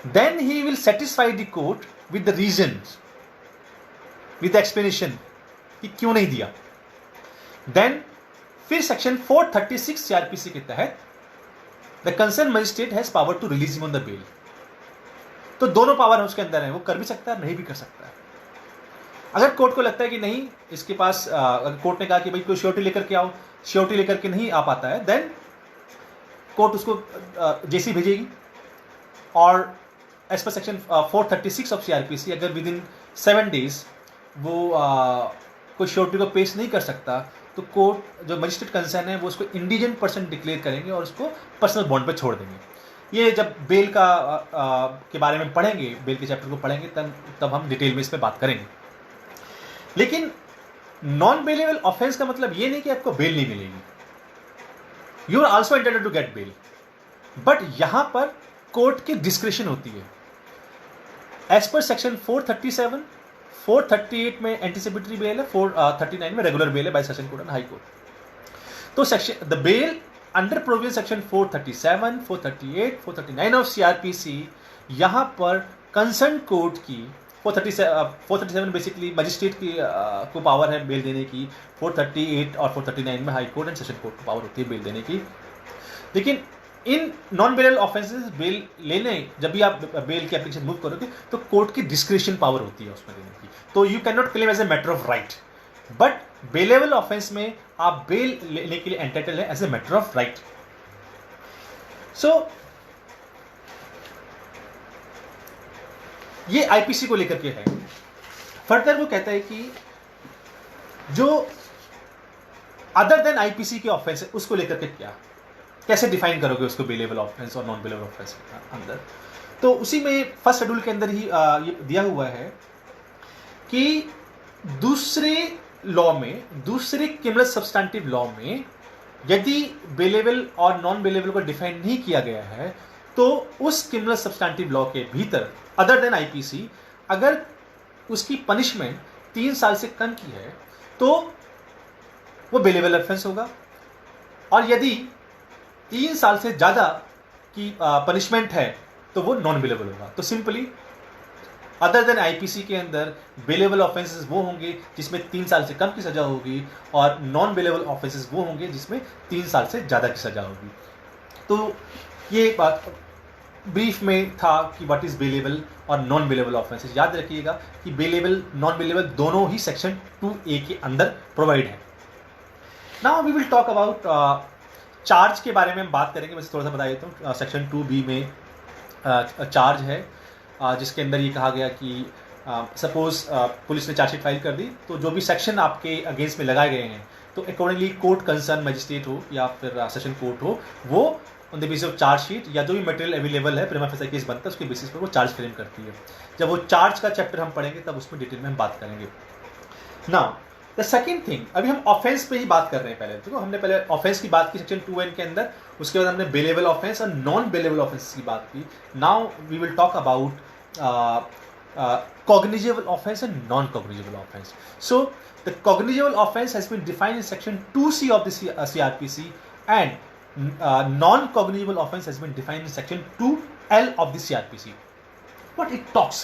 Then he will satisfy the court with the reason, with the explanation कि क्यों नहीं दिया। देन फिर सेक्शन 436 CRPC के तहत the concern magistrate has power to release him on the bail. तो दोनों पावर उसके अंदर है, वो कर भी सकता है, नहीं भी कर सकता है। अगर कोर्ट को लगता है कि नहीं इसके पास, अगर कोर्ट ने कहा कि भाई कोई श्योरिटी लेकर के आओ, श्योरिटी लेकर के नहीं आ पाता है, देन कोर्ट उसको जेसी भेजेगी और as per section 436 of CRPC अगर विद इन 7 days वो कोई श्योरिटी को पेश नहीं कर सकता, तो कोर्ट, जो मजिस्ट्रेट कंसर्न है, वो उसको इंडिजेंट पर्सन डिक्लेयर करेंगे और उसको पर्सनल बॉन्ड पे छोड़ देंगे। ये जब बेल का के बारे में पढ़ेंगे, बेल के चैप्टर को पढ़ेंगे, तब हम डिटेल में इस पर बात करेंगे। लेकिन नॉन बेलेबल ऑफेंस का मतलब ये नहीं कि आपको बेल नहीं मिलेगी, you are also entitled to get bail, but यहां पर कोर्ट की डिस्क्रिप्शन होती है। एज पर सेक्शन 437, 438 में एंटीसिपेटरी बेल है, 439 में रेगुलर बेल है by session court and high court. तो section the bail under provision section 437, 438, 439 of CRPC, यहां पर कंसर्न कोर्ट की 437 बेसिकली मजिस्ट्रेट की को पावर है बेल देने की, 438 और 439 में high court and session court को पावर होती है बेल देने की। लेकिन in non bailable offences bail लेने, जब भी आप बेल की एप्लीकेशन मूव करोगे, तो कोर्ट की डिस्क्रिप्शन पावर होती है उसमें देने की, तो you can not claim as a matter of right. But bailable offence में आप बेल लेने के लिए एंटाइटल है as a matter of right. So ये IPC को लेकर के है। फर्दर वो कहता है कि जो अदर देन IPC के ऑफेंस है उसको लेकर के क्या, कैसे डिफाइन करोगे उसको, बेलेबल ऑफेंस और नॉन बेलेबल ऑफेंस के अंदर। तो उसी में फर्स्ट शेड्यूल के अंदर ही ये दिया हुआ है कि दूसरे लॉ में, दूसरे क्रिमिनल सब्सटैंटिव लॉ में यदि बेलेबल और नॉन बेलेबल को डिफाइन नहीं किया गया है, तो उस क्रिमिनल सब्सटैंटिव लॉ के भीतर अदर देन IPC अगर उसकी पनिशमेंट 3 साल से कम की है तो वो बेलेबल ऑफेंस होगा, और यदि 3 साल से ज़्यादा की पनिशमेंट है तो वो नॉन बेलेबल होगा। तो सिंपली अदर देन IPC के अंदर बेलेबल ऑफेंसेस वो होंगे जिसमें 3 साल से कम की सज़ा होगी, और नॉन बेलेबल ऑफेंसेस वो होंगे जिसमें 3 साल से ज़्यादा की सज़ा होगी। तो ये बात ब्रीफ में था कि व्हाट इज़ बेलेबल और नॉन बेलेबल ऑफेंसेस। याद रखिएगा कि बेलेबल नॉन बेलेबल दोनों ही सेक्शन 2A के अंदर प्रोवाइड है। Now we will talk about charge के बारे में हम बात करेंगे। वैसे थोड़ा सा बता देता हूँ, सेक्शन 2B में चार्ज है जिसके अंदर ये कहा गया कि सपोज पुलिस ने चार्जशीट फाइल कर दी, तो जो भी सेक्शन आपके अगेंस्ट में लगाए गए हैं, तो अकॉर्डिंगली कोर्ट कंसर्न मजिस्ट्रेट हो या फिर सेशन कोर्ट हो, वो on the basis of chargesheet या जो भी मटेरियल अवेलेबल है प्रीमा फेसी केस बनता है उसके बेसिस पर वो चार्ज फ्रेम करती है। जब वो चार्ज का चैप्टर हम पढ़ेंगे तब उसमें डिटेल में हम बात करेंगे। नाउ द सेकेंड थिंग, अभी हम ऑफेंस पे ही बात कर रहे हैं। पहले देखो हमने पहले ऑफेंस की बात की सेक्शन 2N के अंदर, उसके बाद हमने बेलेबल ऑफेंस और नॉन बेलेबल ऑफेंस की बात की। Now we will talk about cognizable offense and non-cognizable offense. So the cognizable offense has been defined in section 2C of the CRPC, and non-cognizable offense has been defined in section 2L of the CRPC. What it talks?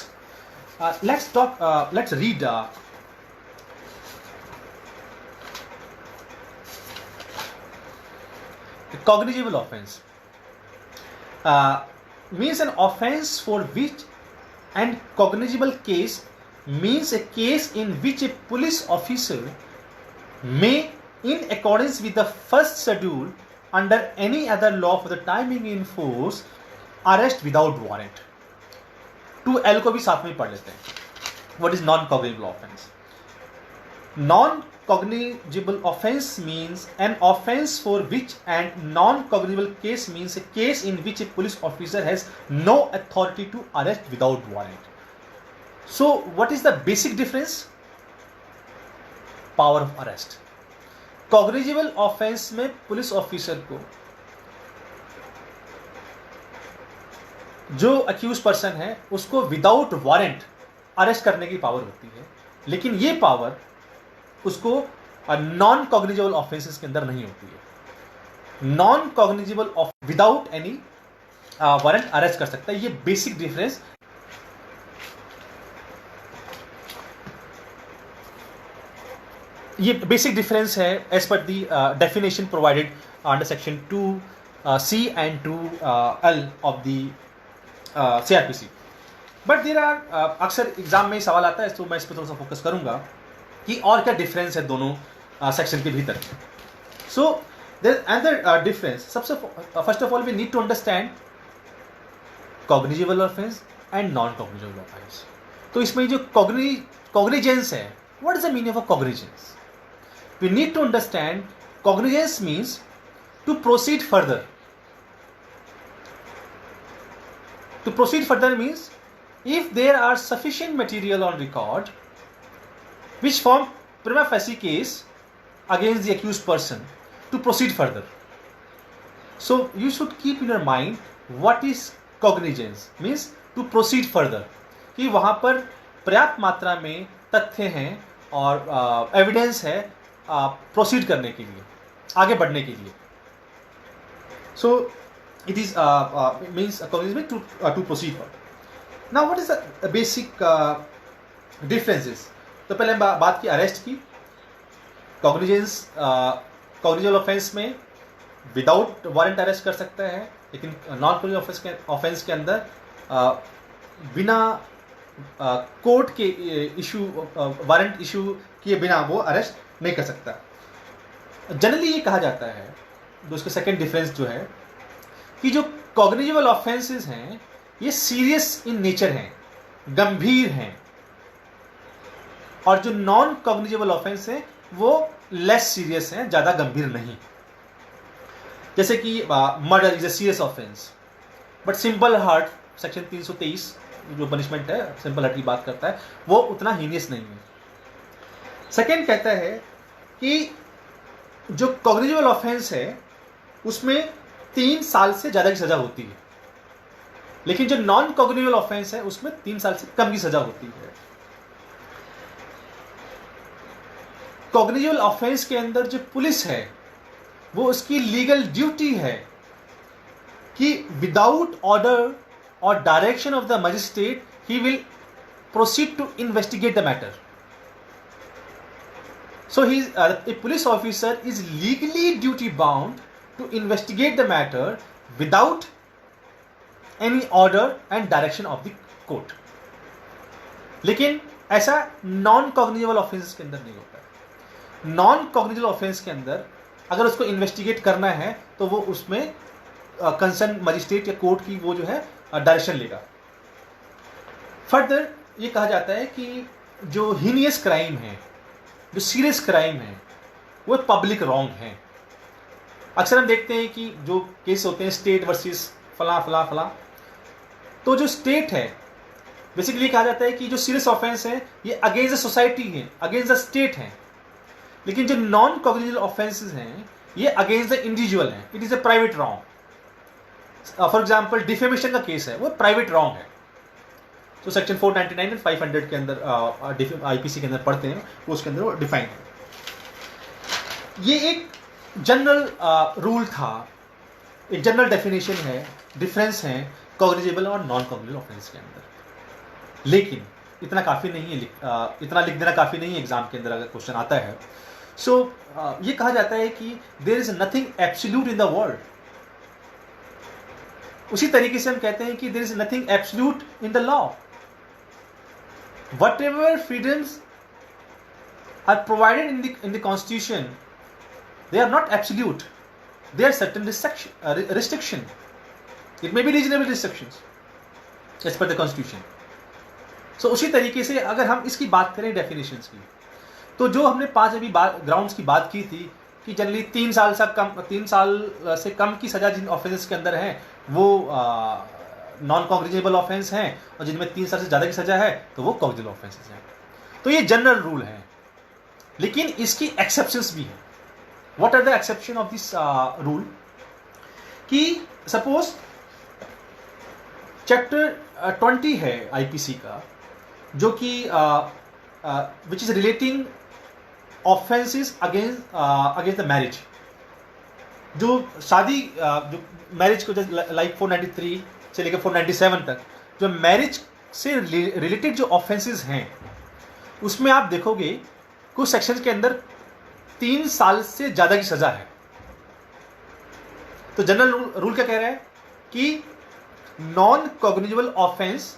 Let's read the cognizable offense. means an offense for which and cognizable case means a case in which a police officer may, in accordance with the first schedule under any other law for the timing in force, arrest without warrant. 2L को भी साथ में पढ़ लेते हैं. What is non-cognizable offense? Non-cognizable offense means an offense for which and non-cognizable case means a case in which a police officer has no authority to arrest without warrant. So what is the basic difference? Power of arrest. Cognizable offense में police officer को जो accused person है उसको without warrant arrest करने की power होती है, लेकिन ये पावर उसको नॉन कॉग्निजेबल ऑफेंसेस के अंदर नहीं होती है. Non cognizable without any warrant arrest कर सकता है. ये बेसिक डिफरेंस. ये बेसिक डिफरेंस है as per the definition provided under section 2C and 2L of the CRPC. But there are अक्सर एग्जाम में सवाल आता है, तो मैं इस पर थोड़ा सा फोकस करूंगा कि और क्या डिफरेंस है दोनों सेक्शन के भीतर. So there another difference. सबसे first of all we need to understand cognizable offence and non cognizable offence. तो इसमें जो कॉग्निजेंस है, what is the meaning of cognizance? We need to understand cognizance means to proceed further. To proceed further means if there are sufficient material on record which form prima facie case against the accused person to proceed further. So you should keep in your mind what is cognizance means to proceed further. कि वहाँ पर पर्याप्त मात्रा में तथ्य हैं और evidence है प्रोसीड करने के लिए, आगे बढ़ने के लिए. So it is means cognizance to proceed further. Now what is the basic differences? तो पहले हम बात की अरेस्ट की. कॉग्निजेंस कॉग्निजेबल ऑफेंस में विदाउट वारंट अरेस्ट कर सकता है, लेकिन नॉन कॉग्निजेबल ऑफेंस के अंदर बिना कोर्ट के इशू वारंट इशू किए बिना वो अरेस्ट नहीं कर सकता. जनरली ये कहा जाता है, उसका सेकेंड डिफरेंस जो है कि जो कॉग्निजेबल ऑफेंसेस हैं ये सीरियस इन नेचर हैं, गंभीर हैं, और जो नॉन कॉग्निजेबल ऑफेंस हैं वो लेस सीरियस हैं, ज़्यादा गंभीर नहीं. जैसे कि murder is a serious offence but simple hurt section 323 जो पनिशमेंट है सिंपल हर्ट की बात करता है, वो उतना हीनियस नहीं है. सेकेंड कहता है कि जो कॉग्निजेबल ऑफेंस है उसमें 3 साल से ज़्यादा की सज़ा होती है, लेकिन जो नॉन कॉग्निजेबल ऑफेंस है उसमें 3 साल से कम की सज़ा होती है. कॉग्निजेबल ऑफेंस के अंदर जो पुलिस है वो उसकी लीगल ड्यूटी है कि विदाउट ऑर्डर और direction of the magistrate he will proceed to investigate the matter. So a police officer is legally duty bound to investigate the matter without any order and direction of the court. लेकिन ऐसा non cognizable offence के अंदर नहीं होता है. Non cognizable offence के अंदर अगर उसको इन्वेस्टिगेट करना है तो वो उसमें कंसर्न मजिस्ट्रेट या कोर्ट की वो जो है डायरेक्शन लेगा. फर्दर ये कहा जाता है कि जो हीनियस क्राइम है, जो सीरियस क्राइम है, वो पब्लिक रॉन्ग है. अक्सर हम देखते हैं कि जो केस होते हैं स्टेट वर्सेस फला फला फला, तो जो स्टेट है बेसिकली कहा जाता है कि जो सीरियस ऑफेंस है ये अगेंस्ट द सोसाइटी है, अगेंस्ट द स्टेट है, लेकिन जो नॉन कॉग्निजेबल ऑफेंसेस हैं ये अगेंस्ट द इंडिविजुअल है. It is A private wrong. For example defamation का केस है, वो प्राइवेट रॉन्ग है. तो सेक्शन 499 एंड 500 के अंदर आईपीसी के अंदर पढ़ते हैं, वो उसके अंदर वो डिफाइन है. ये एक जनरल रूल था, एक जनरल डेफिनेशन है, डिफरेंस है कॉग्निजेबल और नॉन कॉग्निजेबल ऑफेंस के अंदर. लेकिन इतना काफ़ी नहीं है, इतना लिख देना काफ़ी नहीं है एग्जाम के अंदर अगर क्वेश्चन आता है. सो ये कहा जाता है कि there is nothing absolute in the world. उसी तरीके से हम कहते हैं कि there is nothing absolute in the law. Whatever freedoms are provided in the constitution, they are not absolute. There are certain restriction. It may be reasonable restrictions as per the constitution. So उसी तरीके से अगर हम इसकी बात करें definitions की, तो जो हमने 5 अभी ग्राउंड्स की बात की थी कि जनरली 3 साल से कम की सजा जिन ऑफेंसेस के अंदर है वो नॉन कॉग्निजेबल ऑफेंस हैं, और जिनमें 3 साल से ज़्यादा की सजा है तो वो कॉग्निजेबल ऑफेंसेस हैं. तो ये जनरल रूल है, लेकिन इसकी एक्सेप्शंस भी हैं. What are the exception of this rule? कि सपोज चैप्टर 20 है आईपीसी का, जो कि which is relating offences against the marriage. जो शादी जो मैरिज को लाइक 493 से लेकर 497 तक जो मैरिज से रिलेटेड जो ऑफेंसेस हैं, उसमें आप देखोगे कुछ सेक्शंस के अंदर 3 साल से ज़्यादा की सज़ा है. तो जनरल रूल क्या कह रहा है कि नॉन कॉग्निजेबल ऑफेंस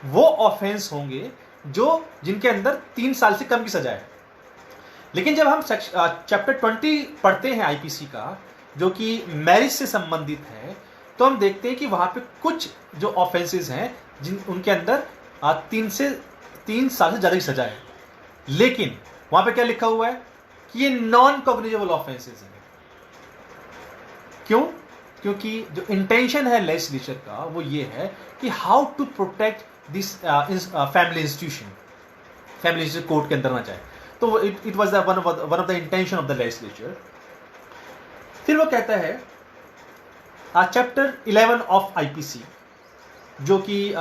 वो ऑफेंस होंगे जिनके अंदर 3 साल से कम की सजा है. लेकिन जब हम चैप्टर 20 पढ़ते हैं आईपीसी का, जो कि मैरिज से संबंधित है, तो हम देखते हैं कि वहां पे कुछ जो ऑफेंसेस हैं उनके अंदर 3 साल से ज़्यादा की सजा है. लेकिन वहां पे क्या लिखा हुआ है कि ये नॉन कॉग्निजेबल ऑफेंसेस हैं. क्यों? क्योंकि जो इंटेंशन है लेजिस्लेचर का वो ये है कि how to protect this family institution court के अंदर ना जाए. तो it was one of the intention of the legislature. फिर वो कहता है चैप्टर 11 ऑफ आईपीसी, जो कि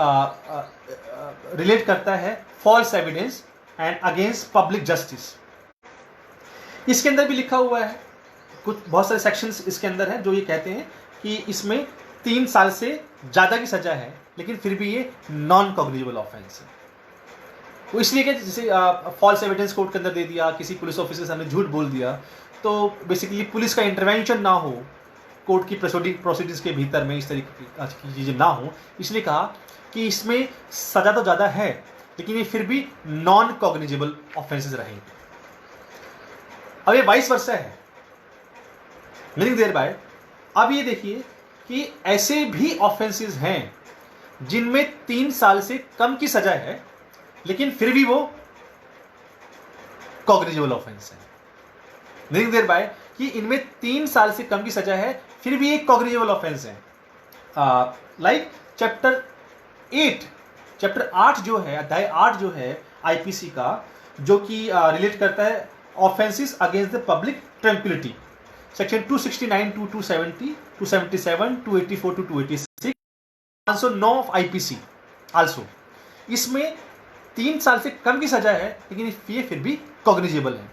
रिलेट करता है false evidence and against public justice. इसके अंदर भी लिखा हुआ है, बहुत सारे सेक्शंस इसके अंदर हैं जो ये कहते हैं कि इसमें 3 साल से ज़्यादा की सजा है, लेकिन फिर भी ये नॉन कॉग्निजेबल ऑफेंस है. वो इसलिए कि जैसे फॉल्स एविडेंस कोर्ट के अंदर दे दिया, किसी पुलिस ऑफिसर के सामने झूठ बोल दिया, तो बेसिकली पुलिस का इंटरवेंशन ना हो कोर्ट की प्रोसीडिंग्स के भीतर में, इस तरीके की चीज़ें ना हो, इसलिए कहा कि इसमें सजा तो ज़्यादा है लेकिन ये फिर भी नॉन कॉग्निजेबल ऑफेंसेस रहेंगे. अब ये 22 वर्ष है, मीनिंग देयर बाय, अब ये देखिए कि ऐसे भी ऑफेंसेस हैं जिनमें 3 साल से कम की सजा है, लेकिन फिर भी वो कॉग्निजेबल ऑफेंस है. मीनिंग देयर बाय कि इनमें 3 साल से कम की सजा है, फिर भी एक कॉग्निजेबल ऑफेंस है. लाइक चैप्टर 8 जो है, अध्याय 8 जो है आईपीसी का, जो कि रिलेट करता है offences against the public tranquillity, section 269 to 270, 277, 284 to 286, 509 of IPC also. इसमें 3 साल से कम की सजा है, लेकिन ये फिर भी कॉग्निजेबल है.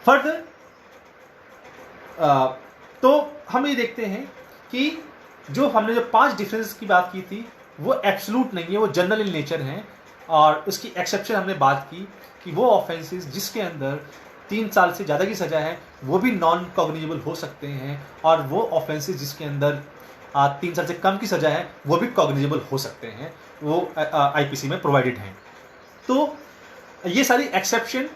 फर्दर तो हम ये देखते हैं कि जो हमने जो 5 डिफरेंस की बात की थी वो एब्सोल्यूट नहीं है, वो जनरल इन नेचर हैं. और उसकी एक्सेप्शन हमने बात की कि वो ऑफेंसेस जिसके अंदर 3 साल से ज़्यादा की सज़ा है वो भी नॉन कॉग्निजेबल हो सकते हैं, और वो ऑफेंसेस जिसके अंदर 3 साल से कम की सज़ा है वो भी कॉग्निजेबल हो सकते हैं, वो आईपीसी में प्रोवाइडेड हैं. तो ये सारी एक्सेप्शन,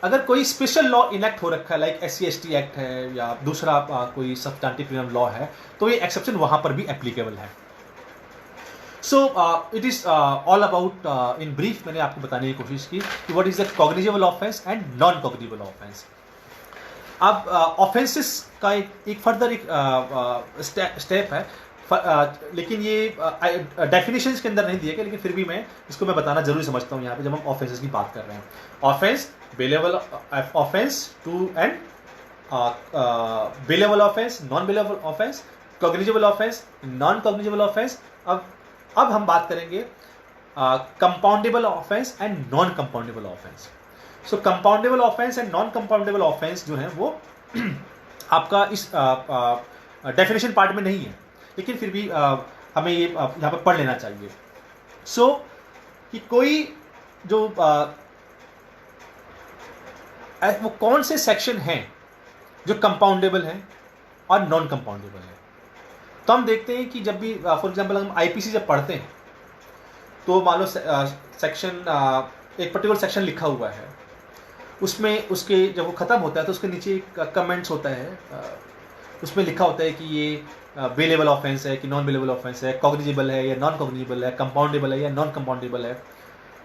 अगर कोई स्पेशल लॉ इनेक्ट हो रखा है लाइक SC/ST एक्ट है या दूसरा कोई सब्सटेंटिव क्रिमिनल लॉ है, तो ये एक्सेप्शन वहाँ पर भी एप्लीकेबल है. So it is all about, in brief मैंने आपको बताने की कोशिश की कि what is the cognizable offence and non cognizable offence. अब ऑफेंसेस का एक फर्दर एक स्टेप है, लेकिन ये डेफिनेशंस के अंदर नहीं दिए गए, लेकिन फिर भी इसको मैं बताना जरूरी समझता हूँ यहाँ पे जब हम ऑफेंसेस की बात कर रहे हैं. Offence, bailable offence, to and bailable offence, non bailable offence, cognizable offence, non cognizable offence. अब हम बात करेंगे compoundable offence and non compoundable offence. So compoundable offence and non compoundable offence जो है वो आपका इस डेफिनेशन पार्ट में नहीं है, लेकिन फिर भी हमें ये यहाँ पर पढ़ लेना चाहिए. सो कि कोई जो वो कौन से सेक्शन हैं जो कंपाउंडेबल हैं और नॉन कंपाउंडेबल हैं. तो हम देखते हैं कि जब भी फॉर एग्जांपल हम आईपीसी जब पढ़ते हैं तो मान लो सेक्शन एक पर्टिकुलर सेक्शन लिखा हुआ है, उसमें उसके जब वो ख़त्म होता है तो उसके नीचे एक कमेंट्स होता है, उसमें लिखा होता है कि ये बेलेबल ऑफेंस है कि नॉन बेलेबल ऑफेंस है, कॉग्निजेबल है या नॉन कॉग्निजेबल है, कंपाउंडेबल है या नॉन कंपाउंडेबल है,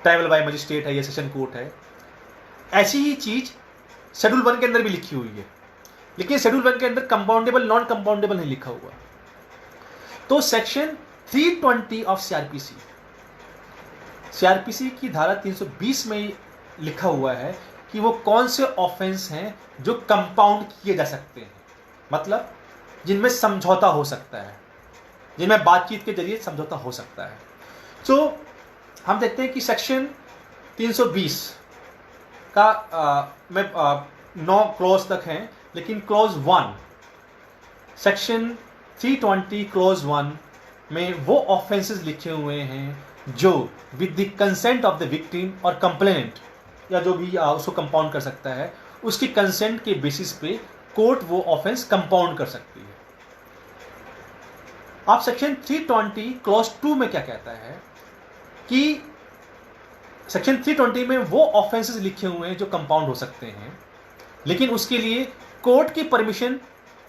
ट्राइबल बाय मजिस्ट्रेट है या सेशन कोर्ट है। ऐसी ही चीज़ शेड्यूल 1 के अंदर भी लिखी हुई है, लेकिन शेड्यूल 1 के अंदर कंपाउंडेबल नॉन कंपाउंडेबल नहीं लिखा हुआ। तो सेक्शन 320 ऑफ सीआरपीसी की धारा 320 में लिखा हुआ है कि वो कौन से ऑफेंस हैं जो कंपाउंड किए जा सकते हैं, मतलब जिनमें समझौता हो सकता है, जिनमें बातचीत के जरिए समझौता हो सकता है। तो हम देखते हैं कि सेक्शन 320 का में 9 क्लॉज तक हैं, लेकिन क्लॉज 1 सेक्शन 320 क्लॉज 1 में वो ऑफेंसेस लिखे हुए हैं जो with the consent of the victim और कंप्लेनेंट या जो भी उसको कंपाउंड कर सकता है, उसकी कंसेंट के बेसिस पे कोर्ट वो ऑफेंस कंपाउंड कर सकती है। अब सेक्शन 320 क्लॉज 2 में क्या कहता है कि सेक्शन 320 में वो ऑफेंसेस लिखे हुए हैं जो कंपाउंड हो सकते हैं, लेकिन उसके लिए कोर्ट की परमिशन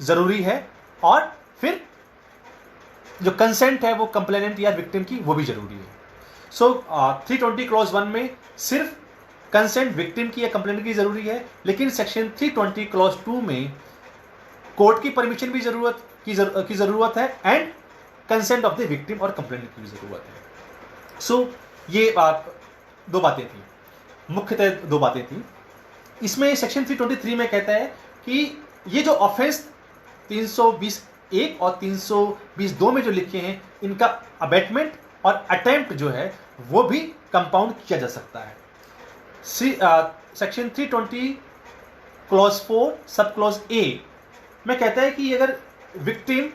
जरूरी है और फिर जो कंसेंट है वो कंप्लेनेंट या विक्टिम की वो भी जरूरी है। सो 320 क्लॉज 1 में सिर्फ कंसेंट विक्टिम की या कंप्लेनेंट की जरूरी है, लेकिन सेक्शन 320 क्लॉज 2 में कोर्ट की परमिशन भी जरूरत है and consent of the victim और कंप्लेनेंट की भी जरूरत है। सो ये दो बातें थी, मुख्यतः दो बातें थी। इसमें सेक्शन 323 में कहता है कि ये जो ऑफेंस 320(1) और 320(2) में जो लिखे हैं, इनका अबेटमेंट और अटेम्प्ट जो है वो भी कंपाउंड किया जा सकता है। Section 320 clause 4 sub clause A में कहता है कि अगर विक्टिम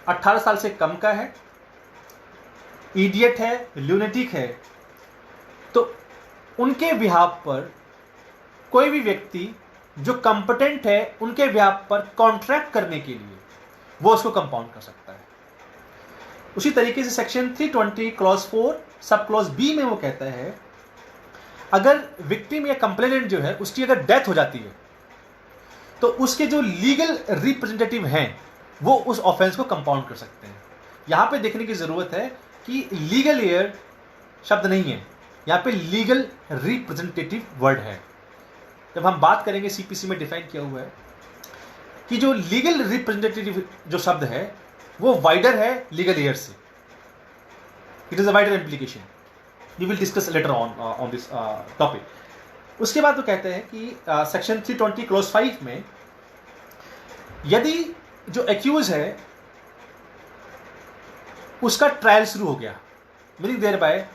18 साल से कम का है, इडियट है, ल्यूनेटिक है, तो उनके बिहाफ पर कोई भी व्यक्ति जो कंपिटेंट है उनके बिहाफ पर कॉन्ट्रैक्ट करने के लिए वो उसको कंपाउंड कर सकता है। उसी तरीके से section 320 clause 4 sub clause B में वो कहता है अगर विक्टिम या कंप्लेनेंट जो है उसकी अगर डेथ हो जाती है तो उसके जो लीगल रिप्रेजेंटेटिव हैं वो उस ऑफेंस को कंपाउंड कर सकते हैं। यहां पे देखने की जरूरत है कि लीगल एयर शब्द नहीं है, यहां पे लीगल रिप्रेजेंटेटिव वर्ड है। जब हम बात करेंगे सीपीसी में डिफाइन किया हुआ है कि जो लीगल रिप्रेजेंटेटिव जो शब्द है वो वाइडर है लीगल एयर से, it is a wider implication, we will discuss later on this topic. उसके बाद वो कहते हैं कि सेक्शन 320 क्लॉज 5 में यदि जो एक्यूज है उसका ट्रायल शुरू हो गया, मीनिंग देयर बाय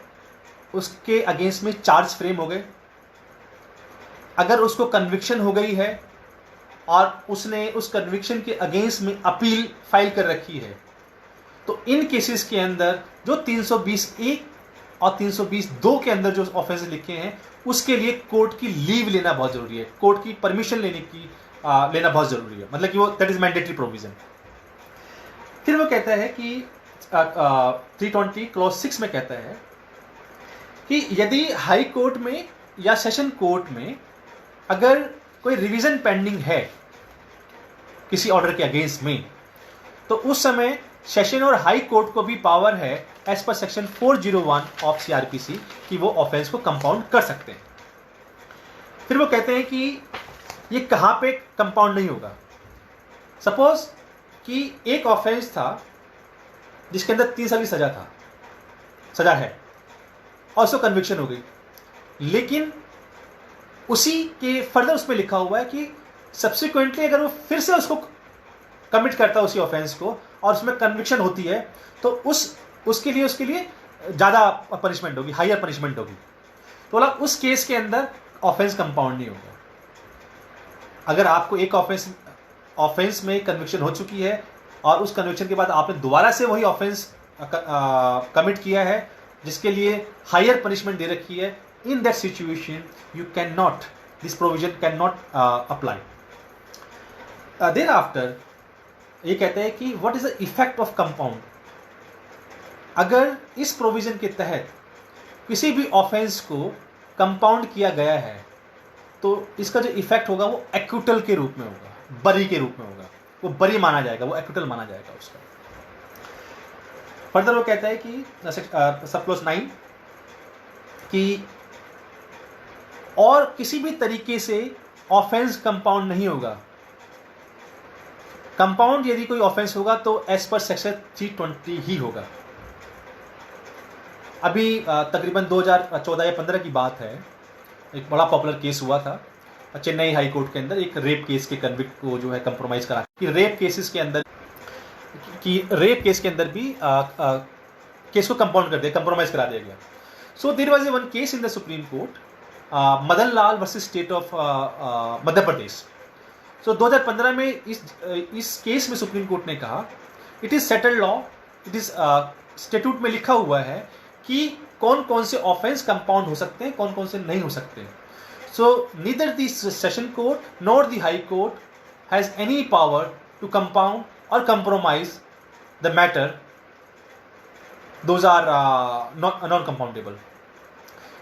उसके अगेंस्ट में चार्ज फ्रेम हो गए, अगर उसको कन्विक्शन हो गई है और उसने उस कन्विक्शन के अगेंस्ट में अपील फाइल कर रखी है, तो इन केसेस के अंदर जो 320(1) और 320(2) के अंदर जो ऑफेंस लिखे हैं उसके लिए कोर्ट की लीव लेना बहुत जरूरी है, कोर्ट की परमिशन लेना बहुत जरूरी है, मतलब कि वो दैट इज मैंडेटरी प्रोविजन। फिर वो कहता है कि 320 क्लॉज 6 में कहता है कि यदि हाई कोर्ट में या सेशन कोर्ट में अगर कोई रिवीजन पेंडिंग है किसी ऑर्डर के अगेंस्ट में, तो उस समय सेशन और हाई कोर्ट को भी पावर है as per section 401 of CrPC कि वो ऑफेंस को कंपाउंड कर सकते हैं। फिर वो कहते हैं कि ये कहां पे कंपाउंड नहीं होगा। सपोज कि एक ऑफेंस था जिसके अंदर 3 साल की सजा है और उसको कन्विक्शन हो गई, लेकिन उसी के फर्दर उसमें लिखा हुआ है कि सब्सिक्वेंटली अगर वो फिर से उसको कमिट करता है उसी ऑफेंस को और उसमें कन्विक्शन होती है तो उसके लिए ज़्यादा पनिशमेंट होगी, हायर पनिशमेंट होगी। तो बोला उस केस के अंदर ऑफेंस कंपाउंड नहीं होगा। अगर आपको एक ऑफेंस में कन्विक्शन हो चुकी है और उस कन्विक्शन के बाद आपने दोबारा से वही ऑफेंस कमिट किया है जिसके लिए हायर पनिशमेंट दे रखी है, in that situation you cannot, this provision cannot apply. Thereafter ये कहते हैं कि what is the effect of compound. अगर इस प्रोविजन के तहत किसी भी ऑफेंस को कंपाउंड किया गया है तो इसका जो इफेक्ट होगा वो एक्यूटल के रूप में होगा, बरी के रूप में होगा, वो बरी माना जाएगा, वो एक्यूटल माना जाएगा उसका। फर्दर वो कहता है कि सब क्लॉज 9 कि और किसी भी तरीके से ऑफेंस कंपाउंड नहीं होगा। कंपाउंड यदि कोई ऑफेंस होगा तो एज पर सेक्शन 320 ही होगा। अभी तकरीबन 2014 या 15 की बात है, एक बड़ा पॉपुलर केस हुआ था चेन्नई हाई कोर्ट के अंदर, एक रेप केस के कन्विक्ट को जो है कंप्रोमाइज करा कि रेप केस के अंदर भी केस को कंपाउंड कर दिया, कंप्रोमाइज करा दिया गया। So there was a one case in the supreme court, Madan Lal versus state of Madhya Pradesh. So 2015 में इस केस में सुप्रीम कोर्ट ने कहा it is settled law, it is statute में लिखा हुआ है कि कौन कौन से ऑफेंस कंपाउंड हो सकते हैं, कौन कौन से नहीं हो सकते। So neither the session court nor the high court has any power to compound और compromise the matter, those are non compoundable.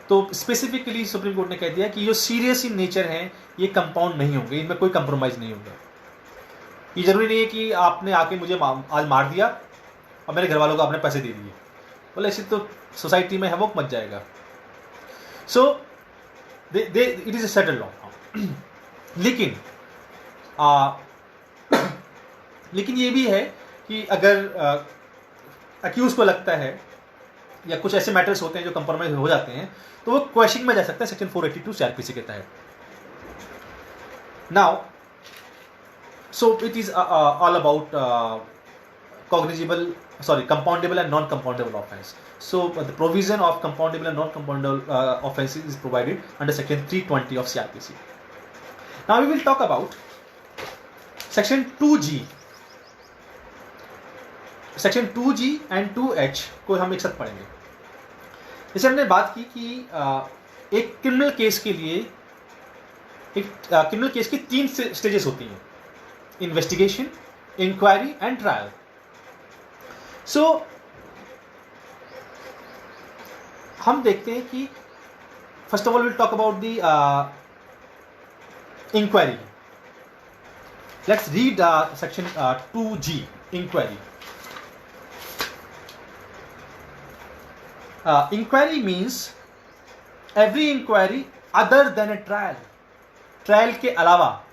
तो स्पेसिफिकली सुप्रीम कोर्ट ने कह दिया कि जो सीरियस इन नेचर हैं ये कंपाउंड नहीं होंगे, इनमें कोई कंप्रोमाइज नहीं होगा। ये जरूरी नहीं है कि आपने आके मुझे आज मार दिया और मेरे घर वालों को आपने पैसे दे दिए, बोले ऐसे तो सोसाइटी में हवक मच जाएगा। So it is A settled law. लेकिन ये भी है कि अगर अक्यूज को लगता है या कुछ ऐसे मैटर्स होते हैं जो कंप्रोमाइज हो जाते हैं तो वो क्वेश्चन में जा सकता है सेक्शन 482 सीआरपीसी के तहत। Now so it is all about compoundable and non-compoundable offense. So the provision of compoundable and non-compoundable offenses is provided under section 320 of CRPC. Now we will talk about section 2G. Section 2G and 2H को हम एक साथ पढ़ेंगे। जैसे हमने बात की कि एक क्रिमिनल केस के लिए क्रिमिनल केस की 3 स्टेजेस होती हैं, investigation, inquiry and trial. So हम देखते हैं कि first of all will talk about the inquiry. Let's read section 2G, inquiry. Inquiry means every inquiry other than a trial. Trial के अलावा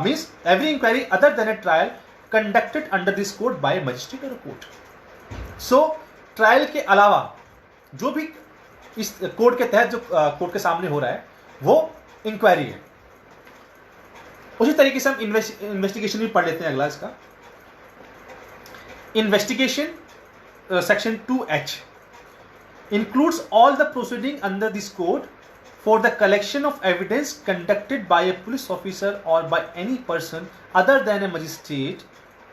means every inquiry other than a trial conducted under this code by a magistrate or a court. So trial के अलावा जो भी इस code के तहत जो कोर्ट के सामने हो रहा है वो इंक्वायरी है। उसी तरीके से हम इन्वेस्टिगेशन भी पढ़ लेते हैं। अगला इसका investigation section 2H includes all the proceeding under this code for the collection of evidence conducted by a police officer or by any person other than a magistrate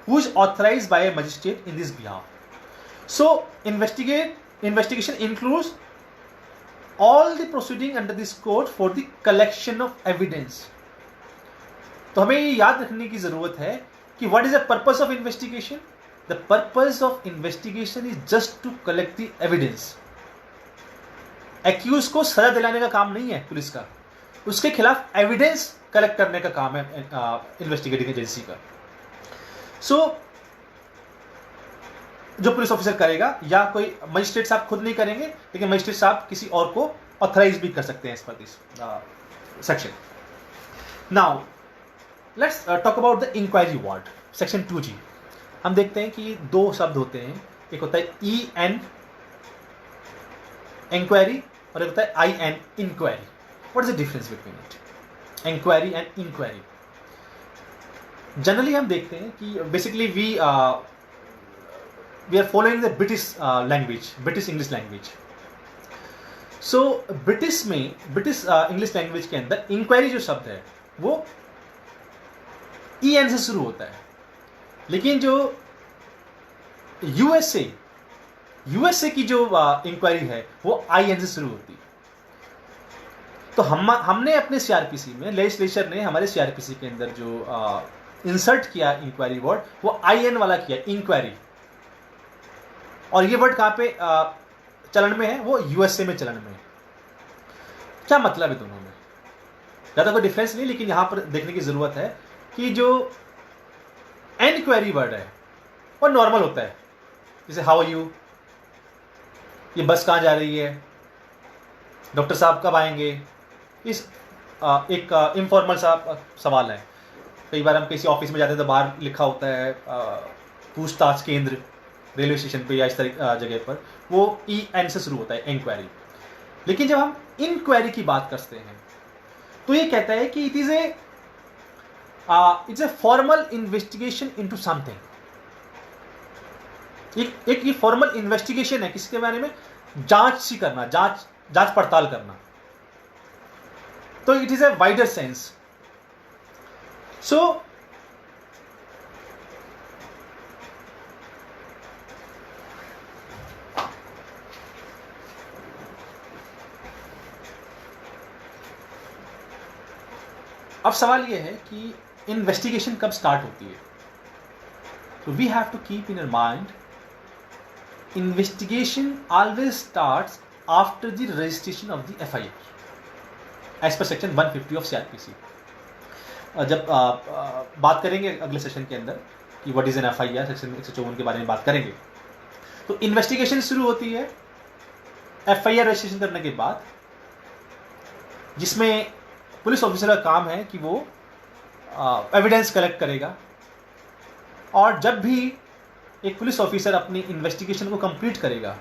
who is authorized by a magistrate in this behalf. So investigation includes all the proceeding under this code for the collection of evidence. तो हमें ये याद रखने की जरूरत है कि what is the purpose of investigation? The purpose of investigation is just to collect the evidence. Accused को सजा दिलाने का काम नहीं है पुलिस का, उसके खिलाफ एविडेंस कलेक्ट करने का काम है इन्वेस्टिगेटिंग एजेंसी का। सो जो पुलिस ऑफिसर करेगा या कोई मजिस्ट्रेट साहब खुद नहीं करेंगे, लेकिन मजिस्ट्रेट साहब किसी और को ऑथराइज भी कर सकते हैं इस पर this section. Now let's talk about the inquiry word, section 2G। हम देखते हैं कि 2 शब्द होते हैं, एक होता है EN इंक्वायरी और एक होता है IN inquiry. What is the difference between it, inquiry and inquiry? Generally हम देखते हैं कि basically we are following the British language, British English language. So British English language के अंदर इंक्वायरी जो शब्द है वो EN से शुरू होता है, लेकिन जो यूएसए की जो इंक्वायरी है वो IN से शुरू होती है। तो हमने अपने सीआरपीसी में, लेजिस्लेचर ने हमारे सीआरपीसी के अंदर जो इंसर्ट किया इंक्वायरी वर्ड, वो IN वाला किया, इंक्वायरी। और ये वर्ड कहाँ पे चलन में है? वो USA में चलन में है। क्या मतलब है दोनों में? ज़्यादा कोई डिफरेंस नहीं, लेकिन यहाँ पर देखने की ज़रूरत है कि जो एनक्वायरी वर्ड है वो नॉर्मल होता है, जैसे हाउ आर यू, ये बस कहाँ जा रही है, डॉक्टर साहब कब आएंगे। इस एक इनफॉर्मल सा सवाल है। कई बार हम किसी ऑफिस में जाते हैं तो बाहर लिखा होता है पूछताछ केंद्र, रेलवे स्टेशन पे या इस तरह जगह पर, वो EN से शुरू होता है, इंक्वायरी। लेकिन जब हम इंक्वायरी की बात करते हैं तो ये कहता है कि it is a formal investigation into something. एक ये फॉर्मल इन्वेस्टिगेशन है, किसके बारे में? जांच सी करना, जांच पड़ताल करना। तो it is a wider sense. So अब सवाल यह है कि इन्वेस्टिगेशन कब स्टार्ट होती है। तो we have to keep in your mind, investigation always starts after the registration of the FIR as per section 150 of CRPC। जब बात करेंगे अगले सेशन के अंदर कि what is an FIR, section 154 के बारे में बात करेंगे। तो इन्वेस्टिगेशन शुरू होती है FIR रजिस्ट्रेशन करने के बाद, जिसमें पुलिस ऑफिसर का काम है कि वो एविडेंस कलेक्ट करेगा। और जब भी एक पुलिस ऑफिसर अपनी इन्वेस्टिगेशन को कंप्लीट करेगा,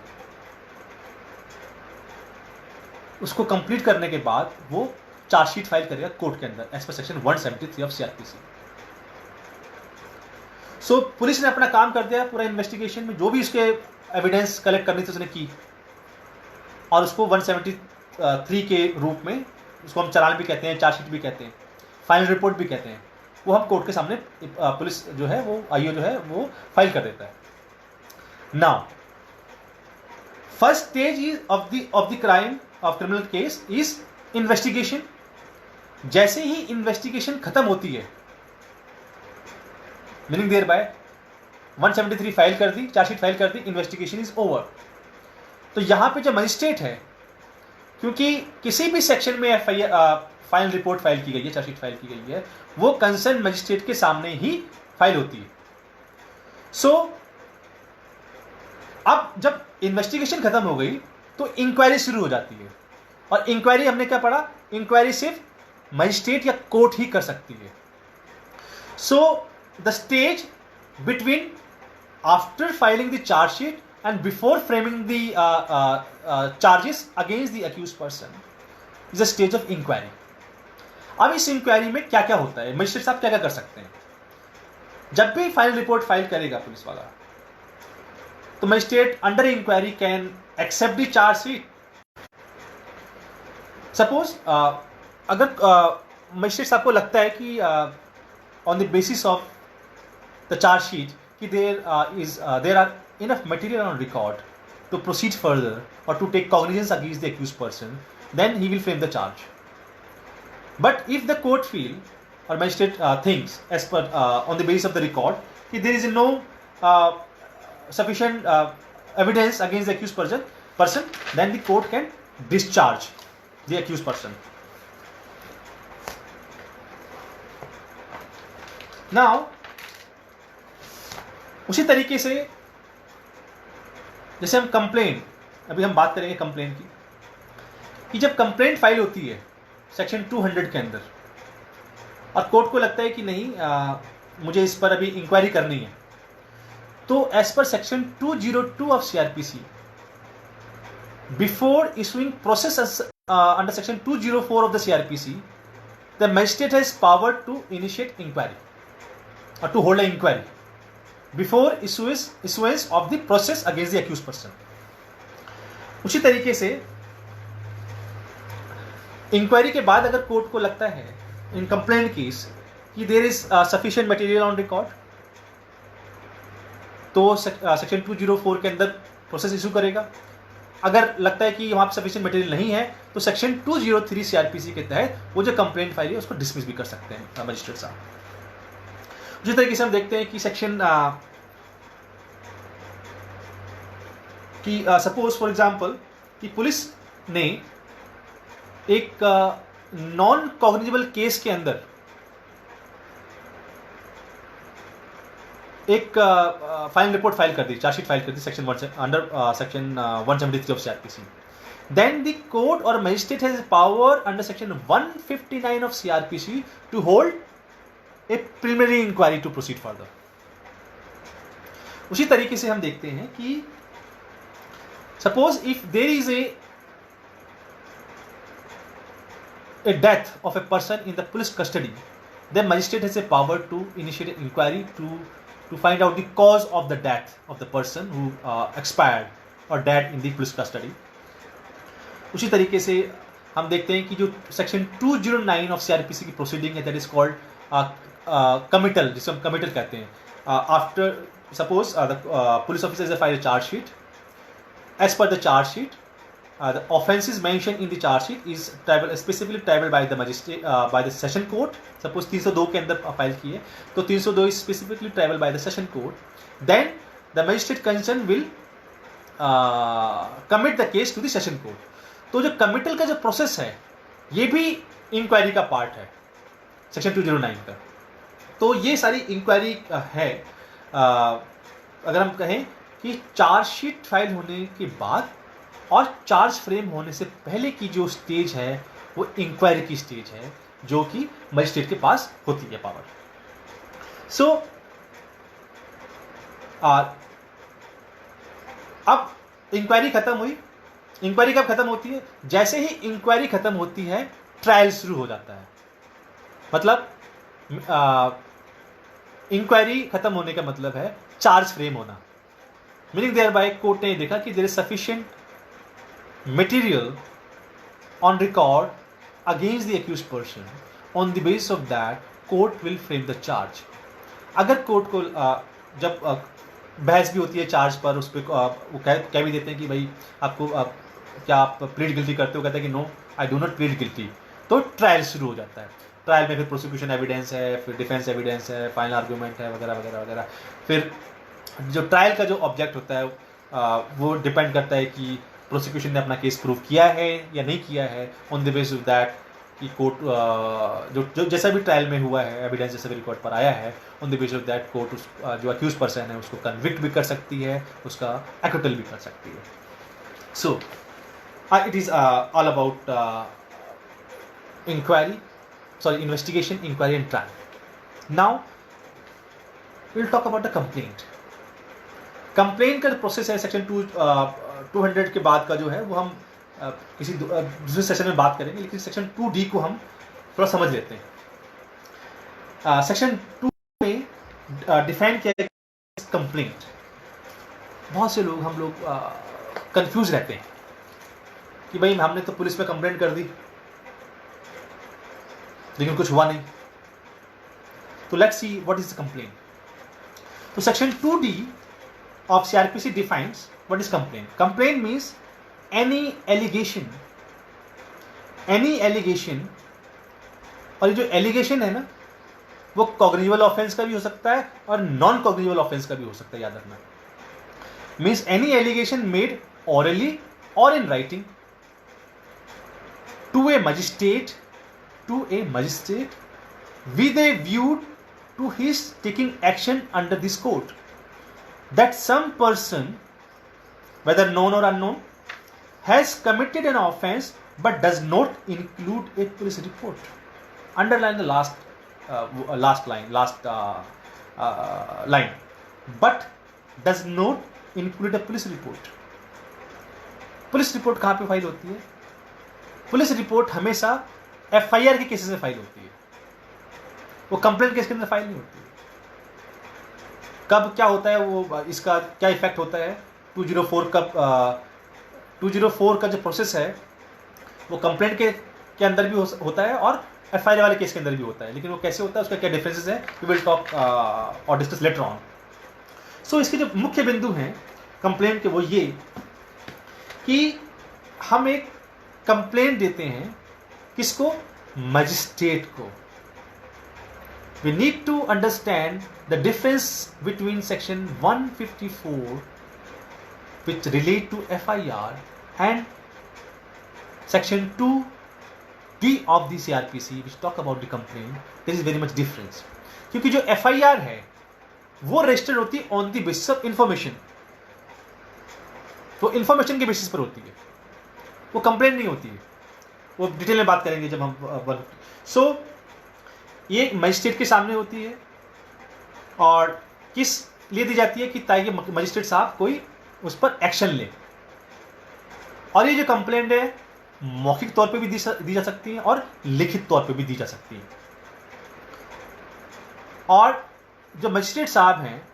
उसको कंप्लीट करने के बाद वो चार्जशीट फाइल करेगा कोर्ट के अंदर as per section 173 of CRPC। सो पुलिस ने अपना काम कर दिया, पूरा इन्वेस्टिगेशन में जो भी उसके एविडेंस कलेक्ट करनी थी उसने की, और उसको 173 के रूप में, उसको हम चालान भी कहते हैं, चार्जशीट भी कहते हैं, फाइनल रिपोर्ट भी कहते हैं, वो हम कोर्ट के सामने पुलिस जो है वो IO जो है वो फाइल कर देता है। Now first stage is of the crime of criminal case is investigation. जैसे ही इन्वेस्टिगेशन खत्म होती है, मीनिंग देयर बाय 173 फाइल कर दी, चार्जशीट फाइल कर दी, इन्वेस्टिगेशन इज ओवर। तो यहां पे जो मजिस्ट्रेट है, क्योंकि किसी भी सेक्शन में फाइनल रिपोर्ट फाइल की गई है, चार्जशीट फाइल की गई है, वो कंसर्न मजिस्ट्रेट के सामने ही फाइल होती है। सो अब जब इन्वेस्टिगेशन खत्म हो गई तो इंक्वायरी शुरू हो जाती है। और इंक्वायरी हमने क्या पढ़ा? इंक्वायरी सिर्फ मजिस्ट्रेट या कोर्ट ही कर सकती है। So the stage between after filing the chargesheet and before framing the charges against the accused person is a stage of inquiry. अब इस इंक्वायरी में क्या क्या होता है, मजिस्ट्रेट साहब क्या क्या कर सकते हैं? जब भी फाइनल रिपोर्ट फाइल करेगा पुलिस वाला, तो magistrate under inquiry can accept the chargesheet. Suppose अगर मजिस्ट्रेट साहब को लगता है कि on the basis of the chargesheet कि there are enough material on record to proceed further or to take cognizance against the accused person, then he will frame the charge. But if the court feel or magistrate thinks as per on the basis of the record that there is no sufficient evidence against the accused person, then the court can discharge the accused person. Now उसी तरीके से जैसे हम complaint, अभी हम बात करेंगे complaint की, कि जब कंप्लेंट फाइल होती है सेक्शन 200 के अंदर और कोर्ट को लगता है कि नहीं मुझे इस पर अभी इंक्वायरी करनी है, तो as per section 202 of CRPC before issuing process under section 204 of the CRPC the magistrate has power to initiate inquiry और to hold a inquiry before issuance of the process against the accused person. उसी तरीके से inquiry के बाद अगर court को लगता है इन कंप्लेंट केस कि there is sufficient material on record, तो सेक्शन 204 के अंदर प्रोसेस इशू करेगा। अगर लगता है कि वहाँ पर सफिशिएंट मटेरियल नहीं है तो सेक्शन 203 CRPC के तहत वो जो कंप्लेंट फाइल है उसको डिसमिस भी कर सकते हैं मजिस्ट्रेट साहब। जिस तरीके से हम देखते हैं कि सेक्शन कि सपोज फॉर एग्जांपल कि पुलिस ने एक नॉन कॉग्निजेबल केस के अंदर एक फाइल रिपोर्ट फाइल कर दी, चार्जशीट फाइल कर the section under section 173 of CrPC. Then the court or magistrate has power under section 159 of CRPC to hold a preliminary inquiry to proceed further. उसी तरीके से हम देखते हैं कि suppose if there is a death of a person in the police custody, then magistrate has a power to initiate an inquiry to find out the cause of the death of the person who expired or died in the police custody. उसी तरीके से हम देखते हैं कि जो section 209 of CrPC की proceeding है, दैट इज कॉल्ड कमिटल, जिसे हम कमिटल कहते हैं. After suppose the police officer is file chargesheet, as per the chargesheet the offences mention in the chargesheet is triable specifically triable by the magistrate by the session court. Suppose 302 के अंदर file किए तो 302 is specifically triable by the session court. Then the magistrate concern will commit the case to the session court. तो जो committal का जो process है ये भी इंक्वायरी का पार्ट है सेक्शन 209 का. तो ये सारी इंक्वायरी है. अगर हम कहें कि चार्जशीट फाइल होने के बाद और चार्ज फ्रेम होने से पहले की जो स्टेज है वो इंक्वायरी की स्टेज है, जो कि मजिस्ट्रेट के पास होती है पावर. सो अब इंक्वायरी खत्म हुई. इंक्वायरी कब खत्म होती है? जैसे ही इंक्वायरी खत्म होती है ट्रायल शुरू हो जाता है. मतलब इंक्वायरी खत्म होने का मतलब है चार्ज फ्रेम होना. मीनिंग देयर बाय कोर्ट ने देखा कि there is sufficient material on record against the accused person, on the basis of that court will frame the charge. अगर कोर्ट को जब बहस भी होती है चार्ज पर, उस पर वो कह भी देते हैं कि भाई आपको क्या आप प्लीड गिल्टी करते हो, कहते हैं कि no I do not plead guilty, तो ट्रायल शुरू हो जाता है. ट्रायल में फिर प्रोसिक्यूशन एविडेंस है, फिर डिफेंस एविडेंस है, फाइनल आर्गूमेंट है, वगैरह वगैरह वगैरह. फिर जो ट्रायल का जो ऑब्जेक्ट होता है वो डिपेंड करता है कि प्रोसिक्यूशन ने अपना केस प्रूव किया है या नहीं किया है. On the basis of that कि कोर्ट जो जैसा भी ट्रायल में हुआ है, एविडेंस जैसा भी रिकॉर्ड पर आया है, on the basis of that court जो अक्यूज पर्सन है उसको कन्विक्ट भी कर सकती है, उसका एक्विटल भी कर सकती है. So it is all about investigation, inquiry and trial. Now we'll talk about the complaint. Complaint का प्रोसेस है सेक्शन 200 के बाद का जो है वो हम किसी दूसरे सेशन में बात करेंगे, लेकिन सेक्शन 2D को हम थोड़ा समझ लेते हैं. सेक्शन 2 में डिफाइन किया है कंप्लेंट. बहुत से लोग हम लोग कंफ्यूज रहते हैं कि भाई हमने तो पुलिस में कंप्लेंट कर दी लेकिन कुछ हुआ नहीं. तो let's see what is the complaint. तो section 2D of CRPC defines what is complaint. Complaint means any allegation, और ये जो एलिगेशन है ना वो कॉग्निजेबल ऑफेंस का भी हो सकता है और नॉन कॉग्निजेबल ऑफेंस का भी हो सकता है, याद रखना. Means any allegation made orally or in writing to a magistrate with a view to his taking action under this code, that some person, whether known or unknown, has committed an offense but does not include a police report. Underline the last line, but does not include a police report. Police report कहाँ पे file होती है? Police report हमेशा FIR के cases में file होती है, वो कंप्लेंट केस के अंदर फाइल नहीं होती है. कब क्या होता है वो, इसका क्या इफेक्ट होता है? 204 का जो प्रोसेस है वो कंप्लेंट के अंदर भी होता है और FIR वाले केस के अंदर भी होता है, लेकिन वो कैसे होता है, उसका क्या डिफरेंसेस है, वी विल टॉक और डिस्कस लेटर ऑन. सो इसके जो मुख्य बिंदु हैं कंप्लेंट के वो ये कि हम एक कंप्लेंट देते हैं किसको? मजिस्ट्रेट को. we need to understand the difference between section 154 which relate to FIR and section 2D of the CRPC which talk about the complaint. There is very much difference, क्योंकि जो FIR है वो registered होती है on the basis of information, तो information के basis पर होती है, वो कंप्लेंट नहीं होती है। वो डिटेल में बात करेंगे जब हम ये मजिस्ट्रेट के सामने होती है और किस लिए दी जाती है कि ताकि मजिस्ट्रेट साहब कोई उस पर एक्शन ले। और ये जो कंप्लेंट है मौखिक तौर पे भी दी जा सकती है और लिखित तौर पे भी दी जा सकती है। और जो मजिस्ट्रेट साहब हैं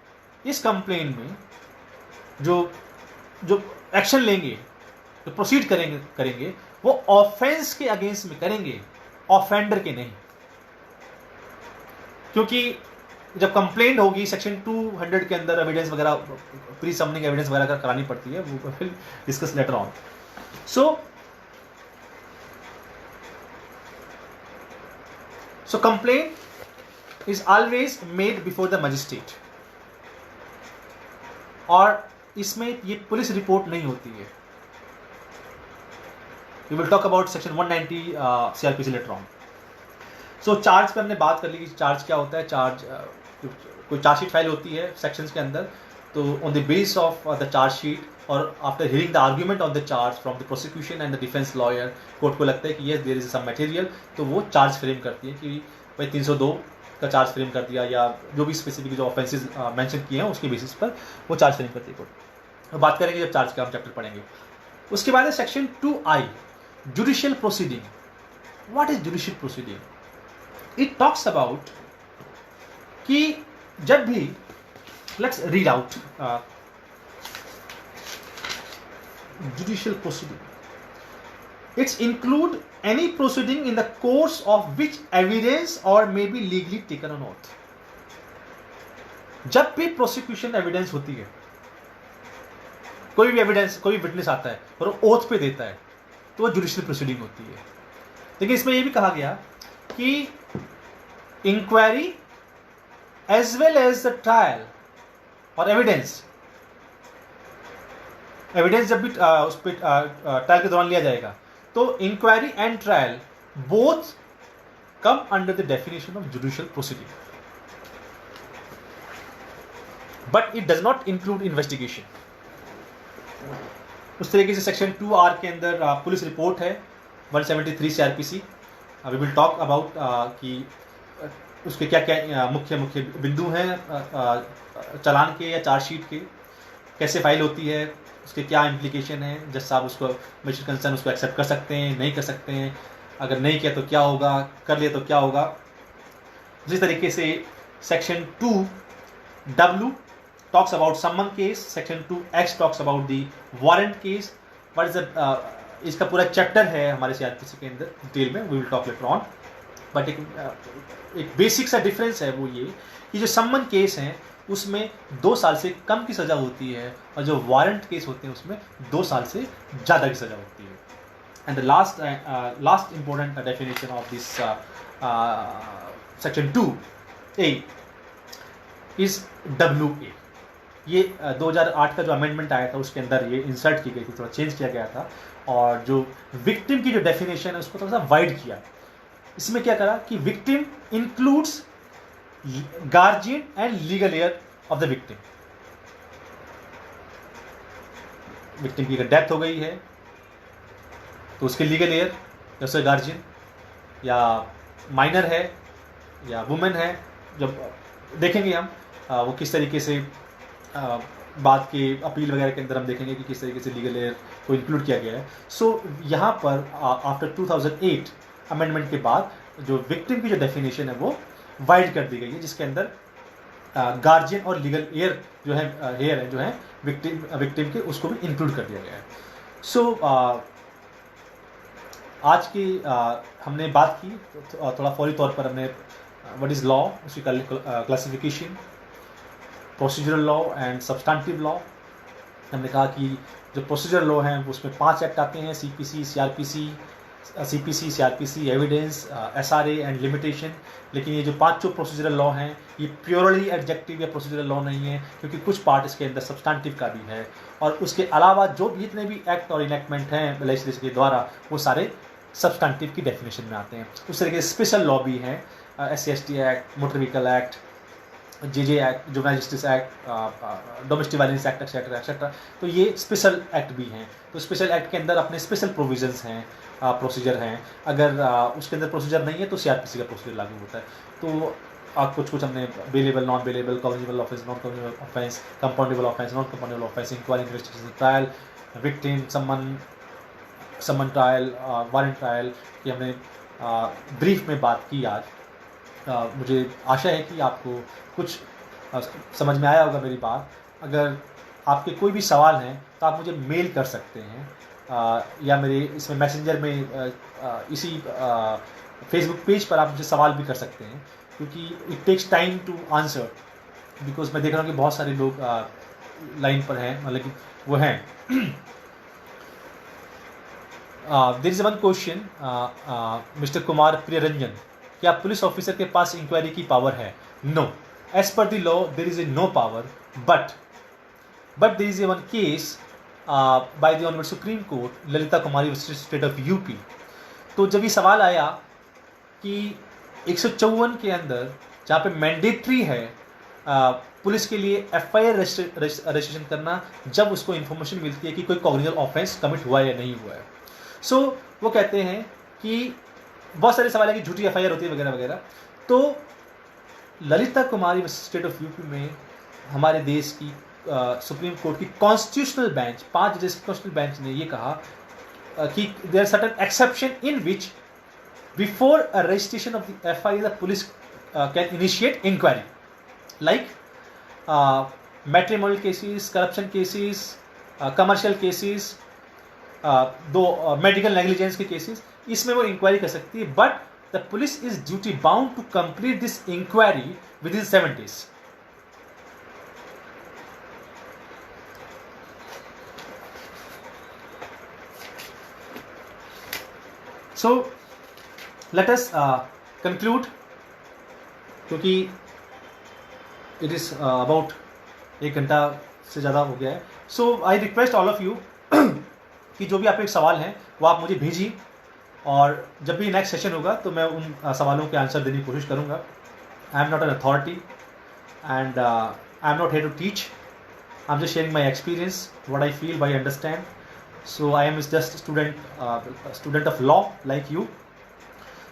इस कंप्लेंट में जो एक्शन लेंगे, जो प्रोसीड करेंगे वो ऑफेंस के अगेंस्ट में करेंगे, ऑफेंडर के नहीं। क्योंकि जब कंप्लेंट होगी सेक्शन 200 के अंदर एविडेंस वगैरह, प्री समनिंग एविडेंस वगैरह करानी पड़ती है, वो फिर discuss later on. So complaint is always made before the magistrate, और इसमें ये पुलिस रिपोर्ट नहीं होती है। We will talk about section 190 CRPC later on. So charge पे हमने बात कर ली कि चार्ज क्या होता है। चार्ज कोई चार्जशीट फाइल होती है सेक्शंस के अंदर, तो on the base of the chargesheet और after hearing the argument on the charge from the prosecution and the defence lawyer, court को लगता है कि yes there is some material, तो वो चार्ज फ्रेम करती है कि भाई 302 का चार्ज फ्रेम कर दिया, या जो भी स्पेसिफिक जो ऑफेंसेस मेंशन किए हैं उसके बेसिस पर वो चार्ज फ्रेम करती है कोर्ट। बात करेंगे जब चार्ज का हम चैप्टर पढ़ेंगे। उसके बाद है section 2I judicial proceeding. What is judicial proceeding? It talks about कि जब भी, let's read out judicial proceeding, it's include any proceeding in the course of which evidence or may be legally taken on oath। जब भी prosecution evidence होती है, कोई भी evidence, कोई भी विटनेस आता है और वो ओथ पे देता है, तो वो जुडिशियल प्रोसीडिंग होती है। लेकिन इसमें ये भी कहा गया कि inquiry as well as the trial और एविडेंस जब भी उस पर ट्रायल के दौरान लिया जाएगा, तो inquiry and trial both come under the definition of judicial proceeding, but it does not include investigation. उस तरीके से सेक्शन 2R के अंदर पुलिस रिपोर्ट है 173 CRPC। We will talk about कि उसके क्या क्या मुख्य बिंदु हैं चालान के या चार्जशीट के, कैसे फाइल होती है, उसके क्या इम्प्लीकेशन है, जज साहब उसको मजिस्ट्रेट कंसर्न उसको एक्सेप्ट कर सकते हैं, नहीं कर सकते हैं, अगर नहीं किया तो क्या होगा, कर लिया तो क्या होगा। जिस तरीके से section 2W talks about summon case, section 2X talks about the warrant case. What is the, इसका पूरा चैप्टर है हमारे CRPC के अंदर डिटेल में, we will talk later on. But एक बेसिक सा डिफरेंस है वो ये कि जो समन केस हैं उसमें 2 साल से कम की सज़ा होती है, और जो वारंट केस होते हैं उसमें 2 साल से ज़्यादा की सज़ा होती है। And the last important definition of this section 2A is WA। ये 2008 का जो अमेंडमेंट आया था उसके अंदर ये इंसर्ट की गई थी, थोड़ा चेंज किया गया था, और जो विक्टिम की जो डेफिनेशन है उसको थोड़ा सा वाइड किया। इसमें क्या करा कि victim includes guardian and legal heir of the victim. Victim की अगर डेथ हो गई है तो उसके लीगल हेयर या उसके गार्जियन, या माइनर है या वुमेन है, जब देखेंगे हम वो किस तरीके से बात के अपील वगैरह के अंदर हम देखेंगे कि किस तरीके से लीगल हेयर को इंक्लूड किया गया है। सो यहाँ पर आफ्टर 2008 अमेंडमेंट के बाद जो विक्टिम की जो डेफिनेशन है वो वाइड कर दी गई है, जिसके अंदर गार्जियन और लीगल हेयर जो है विक्टिम के, उसको भी इंक्लूड कर दिया गया है। सो आज की हमने बात की तो थोड़ा फौरी तौर पर हमने व्हाट इज़ लॉ, उसकी classification, procedural law and substantive law. हमने कहा कि जो प्रोसीजरल लॉ हैं उसमें 5 एक्ट आते हैं, CPC, CRPC, CPC, CRPC, evidence, SRA and limitation. लेकिन ये जो पांचों प्रोसीजरल लॉ हैं ये प्योरली एडजेक्टिव या प्रोसीजरल लॉ नहीं है, क्योंकि कुछ पार्ट इसके अंदर सब्सटेंटिव का भी है। और उसके अलावा जो भी जितने भी एक्ट और इनेक्टमेंट हैं लेजिस्लेचर के द्वारा वो सारे सब्सटेंटिव की डेफिनेशन में आते हैं। उस तरह के स्पेशल लॉ भी हैं, SC/ST act, motor vehicle act, JJ act, juvenile justice act, domestic violence act etcetera etcetera. तो ये स्पेशल एक्ट भी हैं। तो स्पेशल एक्ट के अंदर अपने स्पेशल प्रोविजंस हैं, प्रोसीजर हैं। अगर उसके अंदर प्रोसीजर नहीं है तो CRPC का प्रोसीजर लागू होता है। तो कुछ हमने bailable, non bailable, cognizable offence, non cognizable offence, compoundable offence, non compoundable offence, inquiry, investigation, trial, victim, summon trial, warrant trial की हमने ब्रीफ में बात की आज। मुझे आशा है कि आपको कुछ समझ में आया होगा मेरी बात। अगर आपके कोई भी सवाल हैं तो आप मुझे मेल कर सकते हैं, या मेरे इसमें मैसेंजर में इसी फेसबुक पेज पर आप मुझे सवाल भी कर सकते हैं, क्योंकि it takes time to answer, because मैं देख रहा हूँ कि बहुत सारे लोग लाइन पर हैं, मतलब कि वो हैं। There is one question, mister Kumar Priyaranjan, क्या पुलिस ऑफिसर के पास इंक्वायरी की पावर है? No, as per the law there is a no power, but there is a one case by the honourable supreme court, Lalita Kumari state of UP. तो जब ये सवाल आया कि 154 के अंदर जहाँ पे मैंडेटरी है पुलिस के लिए FIR रजिस्ट्रेशन करना जब उसको इन्फॉर्मेशन मिलती है कि कोई कॉग्निजेबल ऑफेंस कमिट हुआ है या नहीं हुआ है। सो वो कहते हैं कि बहुत सारे सवाल है कि झूठी FIR होती है वगैरह वगैरह। तो Lalita Kumari state of UP में हमारे देश की सुप्रीम कोर्ट की कॉन्स्टिट्यूशनल बेंच, 5 जजेस की कॉन्स्टिट्यूशनल बेंच ने ये कहा कि there certain exception in which before a registration of the FIR the police can initiate inquiry, like matrimonial cases, corruption cases, commercial cases, दो मेडिकल नेग्लिजेंस के cases, इसमें वो इंक्वायरी कर सकती है। But the police is duty bound to complete this inquiry within 7 days। So let us conclude, क्योंकि it is about 1 घंटा से ज़्यादा हो गया है। So I request all of you कि जो भी आपके सवाल हैं वो आप मुझे भेजिए, और जब भी नेक्स्ट सेशन होगा तो मैं उन सवालों के आंसर देने की कोशिश करूँगा। I am not an authority and I am not here to teach, I am just sharing my experience, what I feel, what I understand. So I am just student of law like you.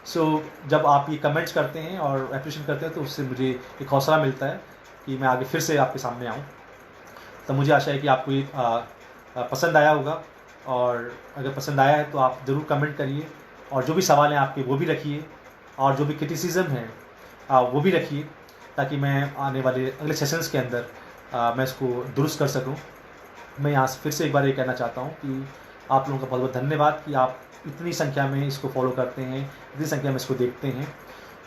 So जब आप ये comments करते हैं और appreciate करते हैं तो उससे मुझे एक हौसला मिलता है कि मैं आगे फिर से आपके सामने आऊँ। तो मुझे आशा है कि आपको ये पसंद आया होगा, और अगर पसंद आया है तो आप ज़रूर कमेंट करिए, और जो भी सवाल हैं आपके वो भी रखिए, और जो भी क्रिटिसिज्म है वो भी रखिए, ताकि मैं आने वाले अगले सेशंस के अंदर मैं इसको दुरुस्त कर सकूं। मैं यहाँ से फिर से एक बार ये कहना चाहता हूँ कि आप लोगों का बहुत बहुत धन्यवाद कि आप इतनी संख्या में इसको फॉलो करते हैं, इतनी संख्या में इसको देखते हैं।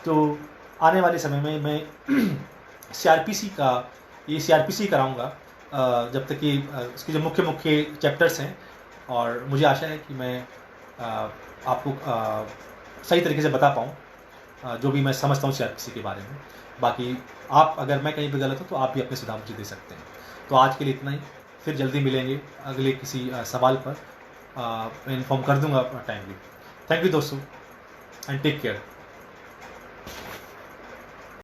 तो आने वाले समय में मैं CRPC कराऊँगा, जब तक कि इसके जो मुख्य चैप्टर्स हैं, और मुझे आशा है कि मैं आपको सही तरीके से बता पाऊँ जो भी मैं समझता हूँ CRPC के बारे में। बाकी आप, अगर मैं कहीं पर गलत हूँ तो आप भी अपने सुझाव मुझे दे सकते हैं। तो आज के लिए इतना ही, फिर जल्दी मिलेंगे अगले किसी सवाल पर। मैं इन्फॉर्म कर दूँगा टाइमली। थैंक यू दोस्तों, एंड टेक केयर।